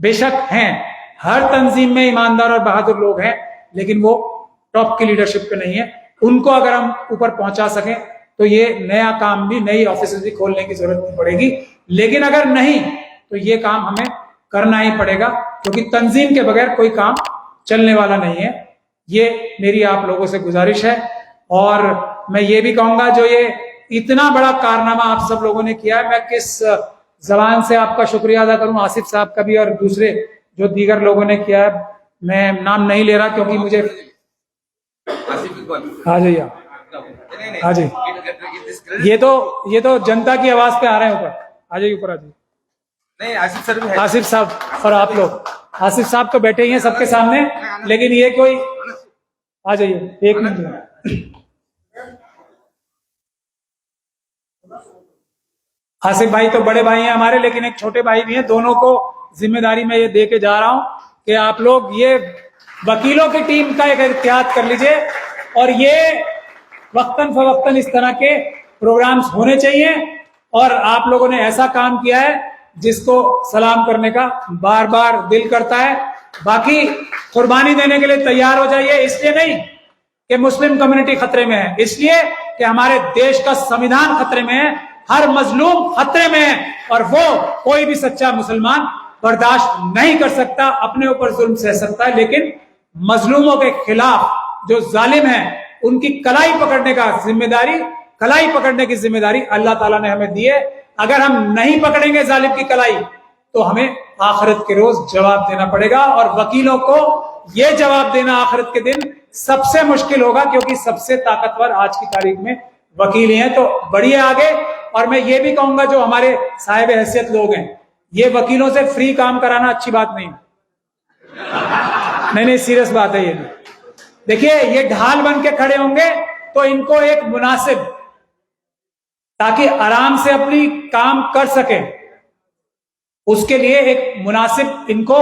बेशक हैं, हर तंजीम में ईमानदार और बहादुर लोग हैं, लेकिन वो टॉप की लीडरशिप पे नहीं है, उनको अगर हम ऊपर पहुंचा सकें तो ये नया काम भी, नई ऑफिस भी खोलने की जरूरत नहीं पड़ेगी। लेकिन अगर नहीं तो ये काम हमें करना ही पड़ेगा, क्योंकि तंजीम के बगैर कोई काम चलने वाला नहीं है। ये मेरी आप लोगों से गुजारिश है। और मैं ये भी कहूंगा, जो ये इतना बड़ा कारनामा आप सब लोगों ने किया है, मैं किस जबान से आपका शुक्रिया अदा करूं, आसिफ साहब का भी और दूसरे जो दीगर लोगों ने किया है, मैं नाम नहीं ले रहा क्योंकि मुझे, हाँ जी, हाँ जी, ये तो जनता की आवाज पे आ रहे हैं ऊपर, आ जाइए ऊपर, आ जाइए। नहीं, आसिफ सर भी है। आसिफ साहब और आप लोग, आसिफ साहब तो बैठे ही हैं सबके सामने, लेकिन ये कोई, आ जाइए, एक मिनट। आसिफ भाई तो बड़े भाई हैं हमारे, लेकिन एक छोटे भाई भी हैं। दोनों को जिम्मेदारी मैं ये दे के जा रहा हूं कि आप लोग ये वकीलों की टीम का एक एहतियात कर लीजिए, और ये वक्तन फवक्तन इस तरह के प्रोग्राम्स होने चाहिए। और आप लोगों ने ऐसा काम किया है जिसको सलाम करने का बार बार दिल करता है। बाकी कुर्बानी देने के लिए तैयार हो जाइए, इसलिए नहीं कि मुस्लिम कम्युनिटी खतरे में है, इसलिए कि हमारे देश का संविधान खतरे में है, हर मजलूम खतरे में है, और वो कोई भी सच्चा मुसलमान बर्दाश्त नहीं कर सकता, अपने ऊपर जुल्म सह सकता है, लेकिन मजलूमों के खिलाफ जो जालिम है उनकी कलाई पकड़ने की जिम्मेदारी अल्लाह ताला ने हमें दी है। अगर हम नहीं पकड़ेंगे जालिम की कलाई तो हमें आखिरत के रोज जवाब देना पड़ेगा, और वकीलों को यह जवाब देना आखिरत के दिन सबसे मुश्किल होगा, क्योंकि सबसे ताकतवर आज की तारीख में वकील ही हैं। तो बढ़िए आगे। और मैं ये भी कहूंगा, जो हमारे साहिब हैसियत लोग हैं, ये वकीलों से फ्री काम कराना अच्छी बात नहीं, नहीं, सीरियस बात है ये। देखिए, ये ढाल बन के खड़े होंगे तो इनको एक मुनासिब, ताकि आराम से अपनी काम कर सके, उसके लिए एक मुनासिब इनको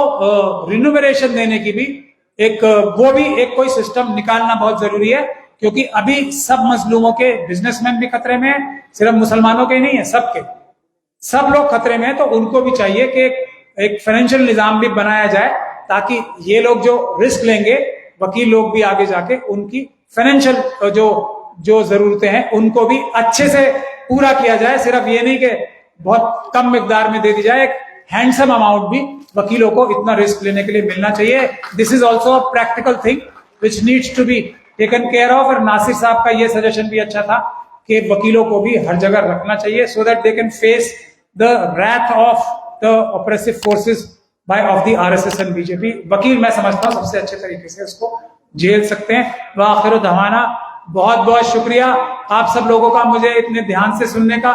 रिन्यूमरेशन देने की भी वो भी एक कोई सिस्टम निकालना बहुत जरूरी है, क्योंकि अभी सब मजलूमों के, बिजनेसमैन भी खतरे में है, सिर्फ मुसलमानों के ही नहीं है, सबके, सब लोग खतरे में है। तो उनको भी चाहिए कि एक फाइनेंशियल निजाम भी बनाया जाए, ताकि ये लोग जो रिस्क लेंगे, वकील लोग भी आगे जाके उनकी फाइनेंशियल जो जरूरतें हैं उनको भी अच्छे से पूरा किया जाए। सिर्फ ये नहीं कि बहुत कम मिकदार में दे दी जाए, एक हैंडसम अमाउंट भी वकीलों को इतना रिस्क लेने के लिए मिलना चाहिए। This is also a practical thing which needs to be taken care of. और नासिर साहब का ये सजेशन भी अच्छा था कि वकीलों को भी हर जगह रखना चाहिए, so that they can face the wrath of the oppressive forces of the RSS and BJP. वकील मैं समझता हूं सबसे अच्छे तरीके से उसको झेल सकते हैं। व आखिर दवाना, बहुत बहुत शुक्रिया आप सब लोगों का मुझे इतने ध्यान से सुनने का।